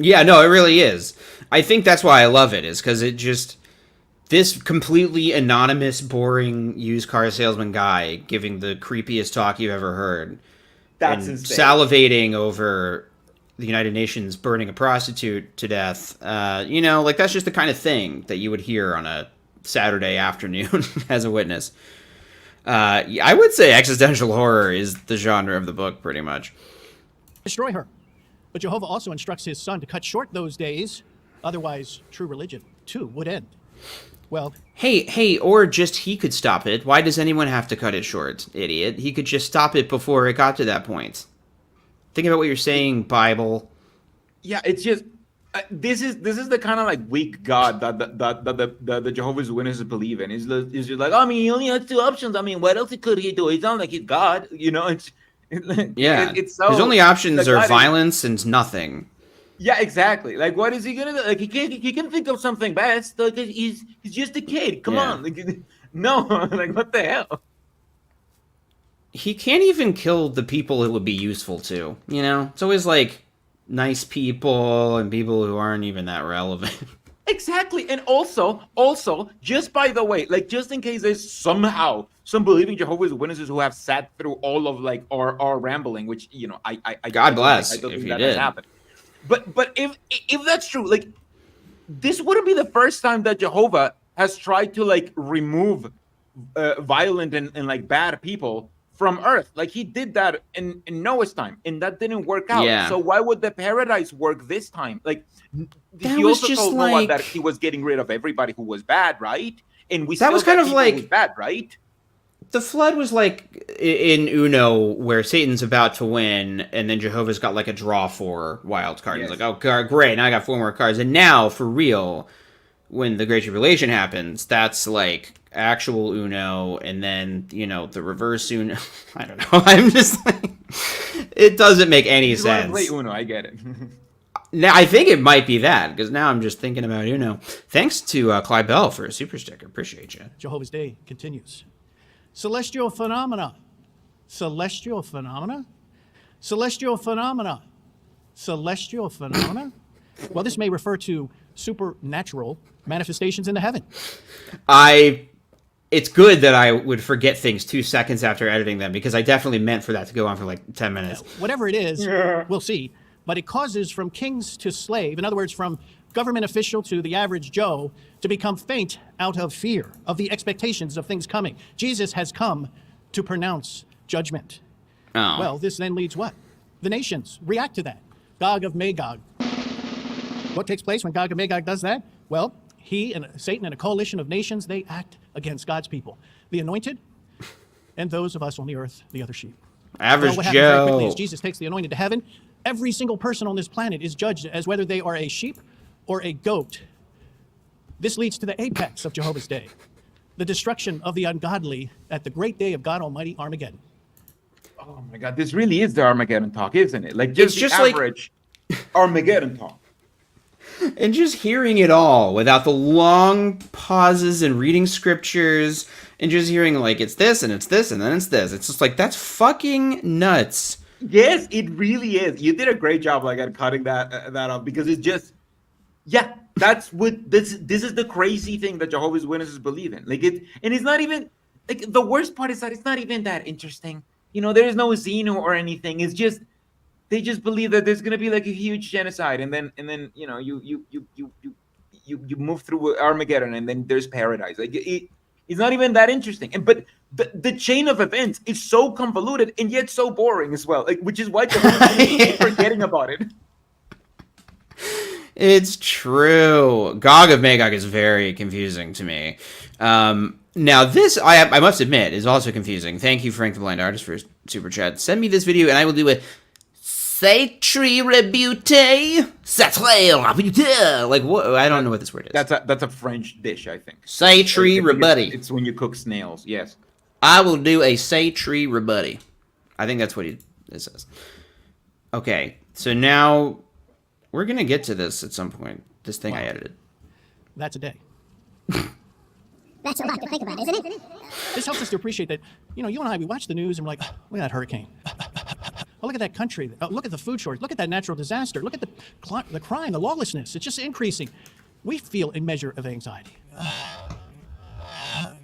Yeah, no, it really is. I think that's why I love it, is because it just... This completely anonymous, boring used car salesman guy giving the creepiest talk you've ever heard. That's and insane. Salivating over the United Nations burning a prostitute to death. You know, like that's just the kind of thing that you would hear on a Saturday afternoon as a witness. I would say existential horror is the genre of the book, pretty much. Destroy her. But Jehovah also instructs his son to cut short those days, otherwise true religion, too, would end. Well... Hey, or just he could stop it. Why does anyone have to cut it short, idiot? He could just stop it before it got to that point. Think about what you're saying, Bible. Yeah, it's just... this is the kind of like weak God that the Jehovah's Witnesses believe in. It's just like, I mean, he only has two options. I mean, what else could he do? It's not like he's God, you know. It's so, his only options are violence and nothing. Yeah, exactly. Like, what is he gonna do? Like, he can think of something best. Like, he's just a kid. Come on, like, no, like, what the hell? He can't even kill the people it would be useful to. You know, it's always like nice people and people who aren't even that relevant. Exactly. And also, just by the way, like, just in case there's somehow some believing Jehovah's Witnesses who have sat through all of like our rambling, which, you know, I God bless I don't if think you that did. has happened. But if that's true, like, this wouldn't be the first time that Jehovah has tried to like remove violent and like bad people from Earth. Like, he did that in Noah's time, and that didn't work out. Yeah. So why would the paradise work this time? Like, That he was also just told Noah like- that he was getting rid of everybody who was bad, right? And we That still was kind got of people like- who's bad, right? The flood was like in Uno, where Satan's about to win, and then Jehovah's got like a draw for wild card. Yes. He's like, oh, great, now I got 4 more cards. And now, for real, when the Great Tribulation happens, that's like actual Uno, and then, you know, the reverse Uno. I don't know. I'm just like, it doesn't make any You want to sense. play Uno, I get it. Now, I think it might be that, because now I'm just thinking about Uno. Thanks to Clyde Bell for a super sticker. Appreciate you. Jehovah's Day continues. Celestial phenomena. Celestial phenomena? Celestial phenomena. Celestial phenomena? Well, this may refer to supernatural manifestations in the heaven. It's good that I would forget things 2 seconds after editing them, because I definitely meant for that to go on for like 10 minutes. Whatever it is, we'll see. But it causes from kings to slave, in other words, from government official to the average Joe, to become faint out of fear of the expectations of things coming. Jesus has come to pronounce judgment. Oh. Well, this then leads what? The nations react to that. Gog of Magog. What takes place when Gog of Magog does that? Well, he and Satan and a coalition of nations, they act against God's people. The anointed and those of us on the earth, the other sheep. Average Well, what happens very quickly Joe. is Jesus takes the anointed to heaven. Every single person on this planet is judged as whether they are a sheep or a goat. This leads to the apex of Jehovah's Day, the destruction of the ungodly at the great day of God Almighty Armageddon. Oh my God, this really is the Armageddon talk, isn't it? Like, just It's just the like- average Armageddon talk. And just hearing it all without the long pauses and reading scriptures and just hearing like it's this and it's this and then it's this. It's just like, that's fucking nuts. Yes, it really is. You did a great job, like, at cutting that up, because it's just, yeah, that's what this is the crazy thing that Jehovah's Witnesses believe in. Like, and it's not even like, the worst part is that it's not even that interesting. You know, there is no Xenu or anything. It's just, they just believe that there's gonna be like a huge genocide, and then you know, you move through Armageddon, and then there's paradise. Like, it's not even that interesting. But the chain of events is so convoluted and yet so boring as well. Like, which is why keep forgetting about it. It's true. Gog of Magog is very confusing to me. Now this, I must admit, is also confusing. Thank you, Frank the Blind Artist, for his super chat. Send me this video and I will do a Satri rebute. Satri rebute. Like, what? I don't know what this word is. That's a French dish, I think. Satri rebutty. It's when you cook snails. Yes. I will do a Satri rebutty. I think that's what it says. Okay, so now we're gonna get to this at some point. This thing I edited. That's a day. That's a lot to think about, isn't it? This helps us to appreciate that, you know, you and I, we watch the news and we're like, oh, look at that hurricane. Oh, look at that country. Oh, look at the food shortage. Look at that natural disaster. Look at the crime, the lawlessness. It's just increasing. We feel a measure of anxiety.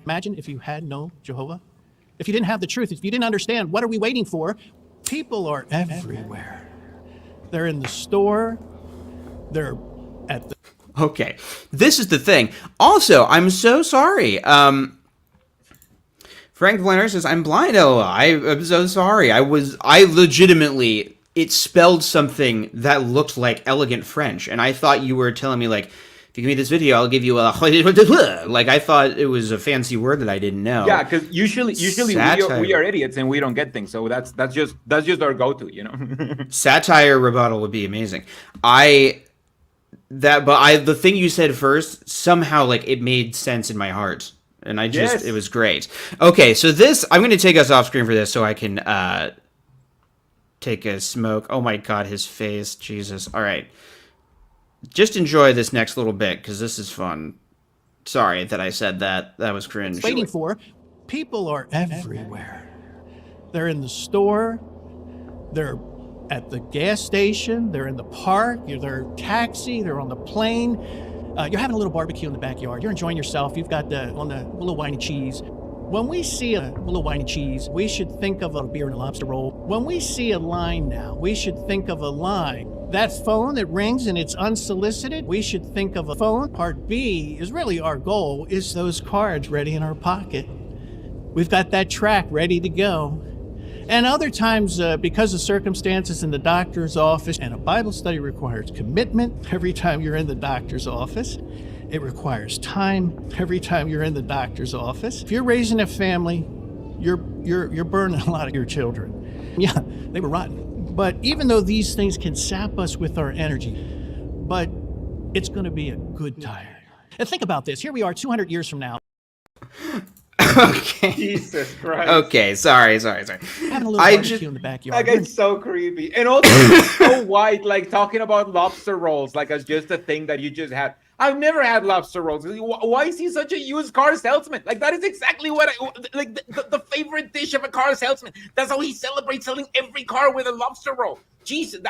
Imagine if you had no Jehovah. If you didn't have the truth, if you didn't understand, what are we waiting for? People are everywhere. They're in the store. They're at the... Okay, this is the thing. Also, I'm so sorry. Frank Blanner says, I'm blind, LOL. I'm so sorry. I legitimately, it spelled something that looked like elegant French, and I thought you were telling me, like, if you give me this video, I'll give you a... Like, I thought it was a fancy word that I didn't know. Yeah, because usually we are idiots and we don't get things, so that's just our go-to, you know? Satire rebuttal would be amazing. The thing you said first, somehow, like, it made sense in my heart. And it was great. Okay, so this, I'm going to take us off screen for this so I can take a smoke. Oh my God, his face. Jesus. All right. Just enjoy this next little bit because this is fun. Sorry that I said that. That was cringe. Waiting for, people are everywhere. They're in the store. They're at the gas station. They're in the park. They're taxi. They're on the plane. You're having a little barbecue in the backyard. You're enjoying yourself. You've got the little wine and cheese. When we see a little wine and cheese, we should think of a beer and a lobster roll. When we see a line now, we should think of a line. That phone that rings and it's unsolicited, we should think of a phone. Part B is really our goal, is those cards ready in our pocket. We've got that track ready to go. And other times, because of circumstances in the doctor's office, and a Bible study requires commitment every time you're in the doctor's office. It requires time every time you're in the doctor's office. If you're raising a family, you're burning a lot of your children. Yeah, they were rotten. But even though these things can sap us with our energy, but it's going to be a good time. And think about this. Here we are 200 years from now. Okay. Jesus Christ. Okay, sorry. Having a little barbecue in the backyard. That guy's so creepy. And also so white, like talking about lobster rolls like as just a thing that you just had. I've never had lobster rolls. Why is he such a used car salesman? Like, that is exactly what the favorite dish of a car salesman. That's how he celebrates selling every car with a lobster roll. Jesus,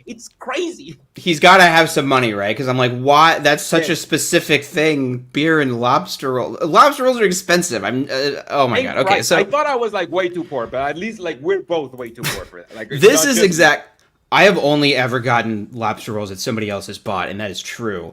it's crazy. He's got to have some money, right? Because I'm like, why? That's such a specific thing. Beer and lobster roll. Lobster rolls are expensive. Oh my God. Okay, right. so I thought I was like way too poor, but at least like we're both way too poor for that. Like this is exact. I have only ever gotten lobster rolls that somebody else has bought, and that is true.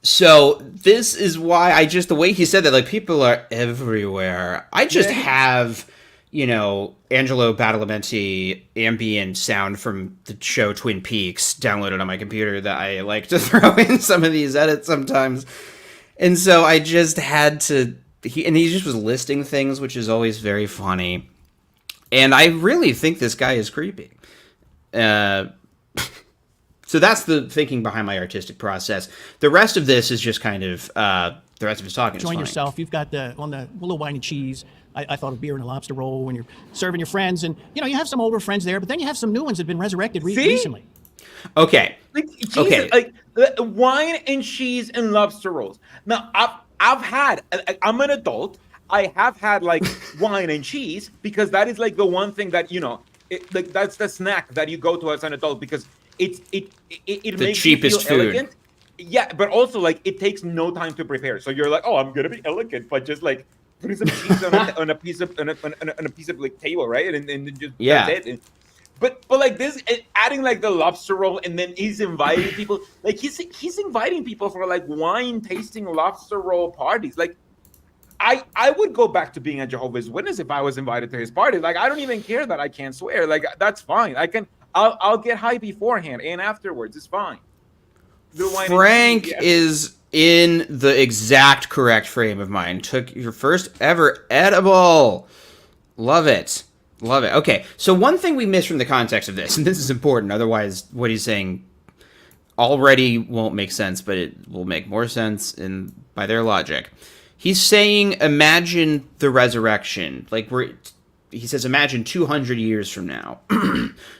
So this is why the way he said that, like, people are everywhere. I just have, Angelo Badalamenti ambient sound from the show Twin Peaks downloaded on my computer that I like to throw in some of these edits sometimes. And so I just had to, he just was listing things, which is always very funny. And I really think this guy is creepy. So that's the thinking behind my artistic process. The rest of this is just kind of the rest of his talking. Enjoying yourself. You've got the little wine and cheese. I thought of beer and a lobster roll when you're serving your friends, and you have some older friends there, but then you have some new ones that have been resurrected recently. Okay. Like, Jesus, like wine and cheese and lobster rolls. Now I'm an adult. I have had like wine and cheese because that is like the one thing that like that's the snack that you go to as an adult because it makes cheapest you feel food. Elegant. Yeah, but also like it takes no time to prepare. So you're like, oh, I'm gonna be elegant, but just like putting some cheese on a piece of like table, right? And just that's it. But like this, adding like the lobster roll, and then he's inviting people. Like he's inviting people for like wine tasting lobster roll parties. Like I would go back to being a Jehovah's Witness if I was invited to his party. Like I don't even care that I can't swear. Like that's fine. I'll get high beforehand and afterwards. It's fine. Frank is in the exact correct frame of mind. Took your first ever edible. Love it. Love it. Okay, so one thing we missed from the context of this, and this is important, otherwise what he's saying already won't make sense, but it will make more sense by their logic. He's saying, imagine the resurrection. He says, imagine 200 years from now.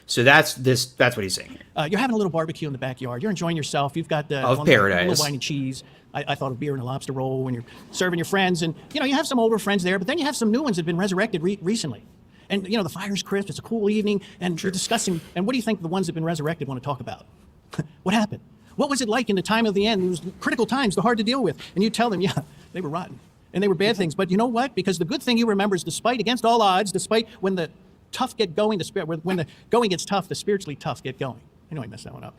So that's what he's saying. You're having a little barbecue in the backyard. You're enjoying yourself. You've got the paradise. Little wine and cheese. I thought of beer and a lobster roll when you're serving your friends, and you have some older friends there, but then you have some new ones that have been resurrected recently. And the fire's crisp. It's a cool evening, and you're discussing. And what do you think the ones that have been resurrected want to talk about? What happened? What was it like in the time of the end? It was critical times, they're hard to deal with. And you tell them, yeah, they were rotten. And they were bad things. But you know what? Because the good thing you remember is against all odds, despite when the tough get going, when the going gets tough, the spiritually tough get going. I know I messed that one up.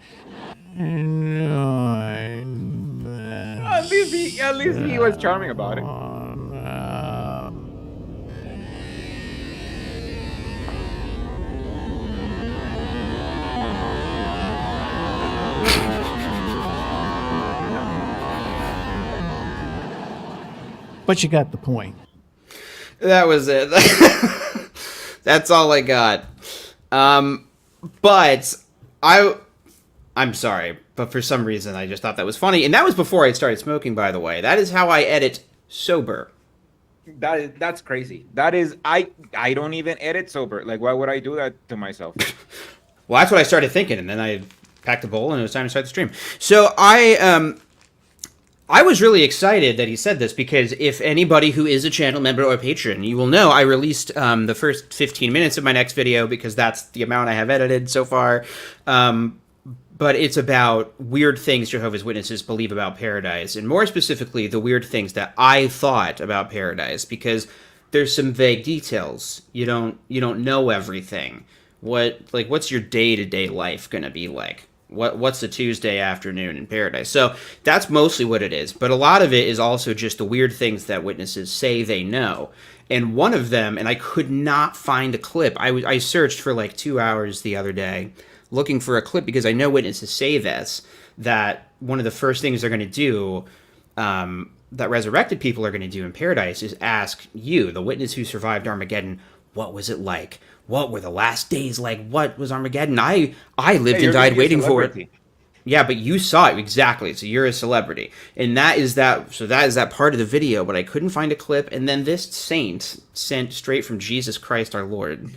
At least he was charming about it. But you got the point. That was it. That's all I got. But I'm sorry, but for some reason I just thought that was funny, and that was before I started smoking, by the way. That is how I edit sober. That's crazy. That is I don't even edit sober. Like, why would I do that to myself? Well, that's what I started thinking, and then I packed a bowl, and it was time to start the stream. So I was really excited that he said this, because if anybody who is a channel member or a patron, you will know I released the first 15 minutes of my next video, because that's the amount I have edited so far. But it's about weird things Jehovah's Witnesses believe about paradise, and more specifically, the weird things that I thought about paradise, because there's some vague details. You don't know everything. What's your day-to-day life gonna be like? What's a Tuesday afternoon in paradise? So that's mostly what it is. But a lot of it is also just the weird things that witnesses say they know. And one of them, and I could not find a clip. I searched for like 2 hours the other day looking for a clip, because I know witnesses say this, that one of the first things they're going to do, that resurrected people are going to do in paradise, is ask you, the witness who survived Armageddon, what was it like? What were the last days like? What was Armageddon? I lived and died waiting for it. Yeah, but you saw it. Exactly. So you're a celebrity. And that is that part of the video, but I couldn't find a clip. And then this saint, sent straight from Jesus Christ our Lord,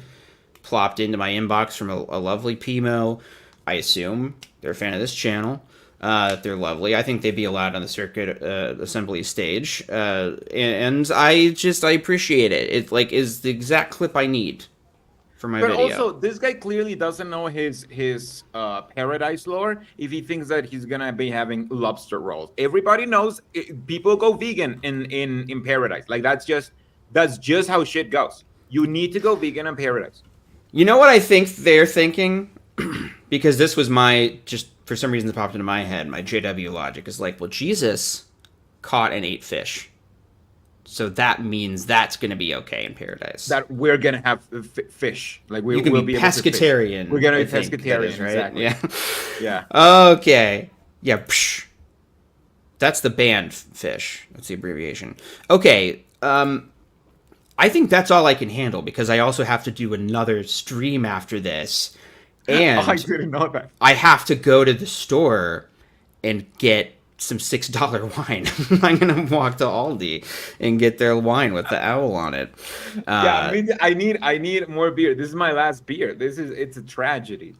plopped into my inbox from a lovely Pimo. I assume they're a fan of this channel. They're lovely. I think they'd be allowed on the circuit assembly stage. And I appreciate it. It is the exact clip I need for my video. But also, this guy clearly doesn't know his paradise lore if he thinks that he's gonna be having lobster rolls. Everybody knows people go vegan in paradise. Like, that's just how shit goes. You need to go vegan in paradise. You know what I think they're thinking? Because this was just for some reason it popped into my head, my JW logic is like, well, Jesus caught and ate fish. So that means that's going to be okay in paradise. That we're going to have fish. Like, we'll be pescatarian. We're going to be pescatarian, right? Exactly. Yeah. Yeah. Okay. Yeah. Psh. That's the banned fish. That's the abbreviation. Okay. I think that's all I can handle, because I also have to do another stream after this. And I didn't know that. I have to go to the store and get some $6 wine. I'm going to walk to Aldi and get their wine with the owl on it. I need more beer. This is my last beer. It's a tragedy.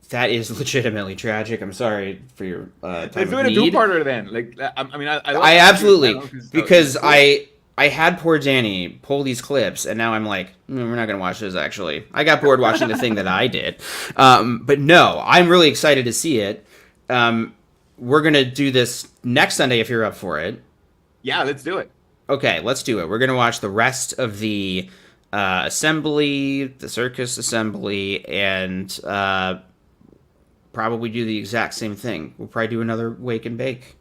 That is legitimately tragic. I'm sorry for your time Let's do it a two-parter then. Like, I absolutely, because I had poor Danny pull these clips, and now I'm like, we're not going to watch this, actually. I got bored watching the thing that I did. But no, I'm really excited to see it. We're going to do this next Sunday if you're up for it. Yeah, let's do it. Okay, let's do it. We're going to watch the rest of the assembly, the circus assembly, and probably do the exact same thing. We'll probably do another wake and bake.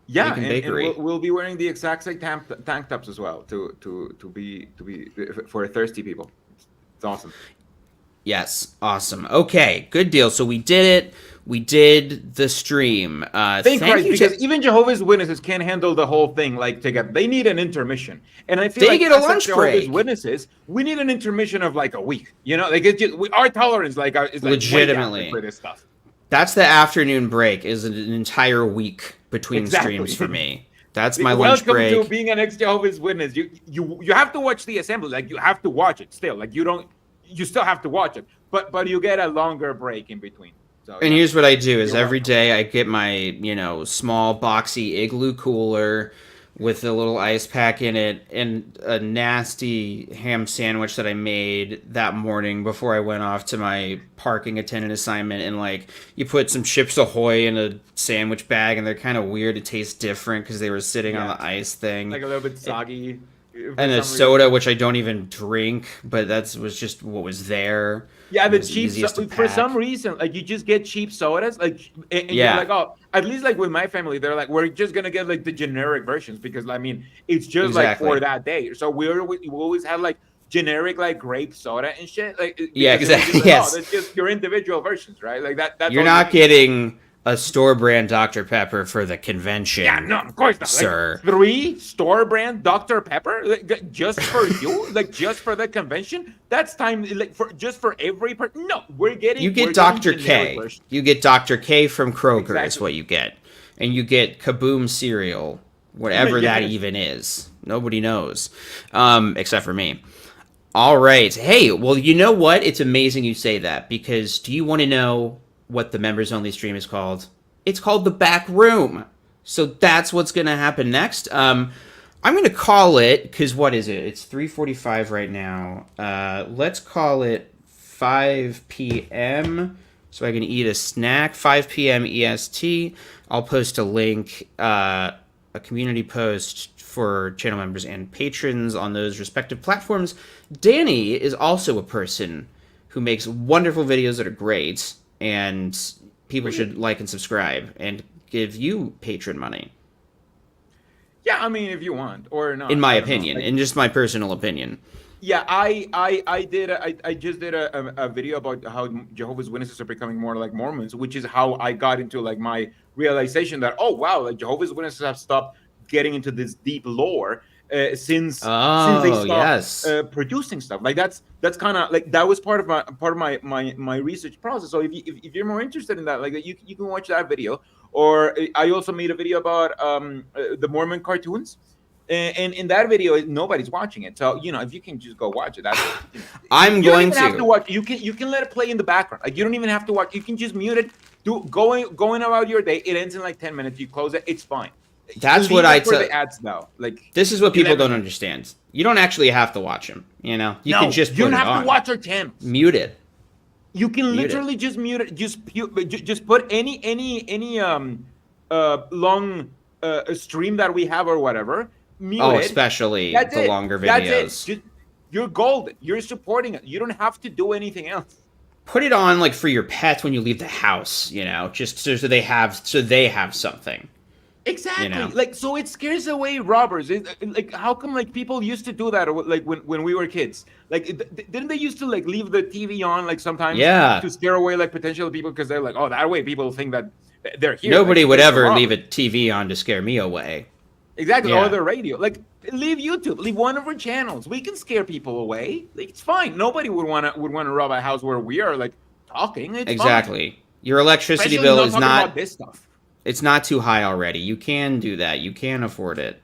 Yeah, and we'll be wearing the exact same tank tops as well to be for thirsty people. It's awesome. Yes, awesome. Okay, good deal. So we did it. We did the stream. Thank Christ, because even Jehovah's Witnesses can't handle the whole thing like together. They need an intermission, and I feel they like get a lunch break. Jehovah's Witnesses, we need an intermission of like a week. You know, like it's just our tolerance is like legitimately for this stuff. That's the afternoon break. Is an entire week between streams for me. That's my lunch break. Welcome to being an ex-Jehovah's Witness. You have to watch the assembly. Like, you have to watch it still. Like, you still have to watch it. But you get a longer break in between. So, and here's what I do is every day I get my, small boxy igloo cooler with a little ice pack in it and a nasty ham sandwich that I made that morning before I went off to my parking attendant assignment. And like, you put some Chips Ahoy in a sandwich bag and they're kind of weird. It tastes different because they were sitting on the ice thing. Like a little bit soggy. And a soda, which I don't even drink, but was just what was there. Yeah, the cheap for some reason, like, you just get cheap sodas, like, and you're like, oh, at least like with my family, they're like, we're just gonna get like the generic versions because I mean, it's just like for that day. So we always have like generic like grape soda and shit. Like, yeah, exactly. Like, yes, oh, that's just your individual versions, right? Like that. That's you're not getting a store brand Dr. Pepper for the convention. Yeah, no, of course not, sir. Like, 3 store brand Dr. Pepper, like, just for you, like just for the convention. That's time, like for just for every person. No, we're getting. You get Dr. K. You get Dr. K from Kroger. Exactly. Is what you get, and you get Kaboom cereal, whatever that even is. Nobody knows, except for me. All right. Hey, well, you know what? It's amazing you say that, because do you want to know what the members only stream is called? It's called The Back Room. So that's what's going to happen next. I'm going to call it, because what is it? It's 3:45 right now. Let's call it 5 p.m. so I can eat a snack. 5 p.m. EST. I'll post a link, a community post for channel members and patrons on those respective platforms. Danny is also a person who makes wonderful videos that are great, and people should like and subscribe and give you patron money. Yeah, I mean, if you want or not. In my opinion, in just my personal opinion. Yeah, I just did a video about how Jehovah's Witnesses are becoming more like Mormons, which is how I got into like my realization that, oh wow, like Jehovah's Witnesses have stopped getting into this deep lore since they stopped producing stuff. Like that's kind of like that was part of my research process. So if you're more interested in that, like you can watch that video. Or I also made a video about the Mormon cartoons. And in that video, nobody's watching it. So, you know, if you can just go watch it, that's I'm going to have to watch. You can let it play in the background. Like you don't even have to watch. You can just mute it. Going about your day. It ends in like 10 minutes. You close it. It's fine. That's what I tell. The ads though. Like this is what people don't understand. You don't actually have to watch them. You know, you can just. You don't have to watch our channels. Mute it. You can literally just mute it. Just put any long stream that we have or whatever. Mute it. Especially the longer videos. That's it. You're golden. You're supporting it. You don't have to do anything else. Put it on like for your pets when you leave the house. You know, just so they have something. Exactly. You know? Like so, it scares away robbers. Like how come like people used to do that? Like when we were kids. Like didn't they used to like leave the TV on like sometimes? Yeah. To scare away like potential people because they're like, oh, that way people think that they're here. Nobody like, would ever leave a TV on to scare me away. Exactly. Yeah. Or the radio. Like leave YouTube. Leave one of our channels. We can scare people away. Like, it's fine. Nobody would want to rob a house where we are like talking. It's exactly. Fine. Your electricity bill is not about this stuff. It's not too high already. You can do that. You can afford it.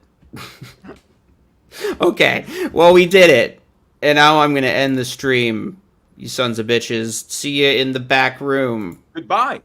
Okay. Well, we did it. And now I'm going to end the stream. You sons of bitches. See you in the back room. Goodbye.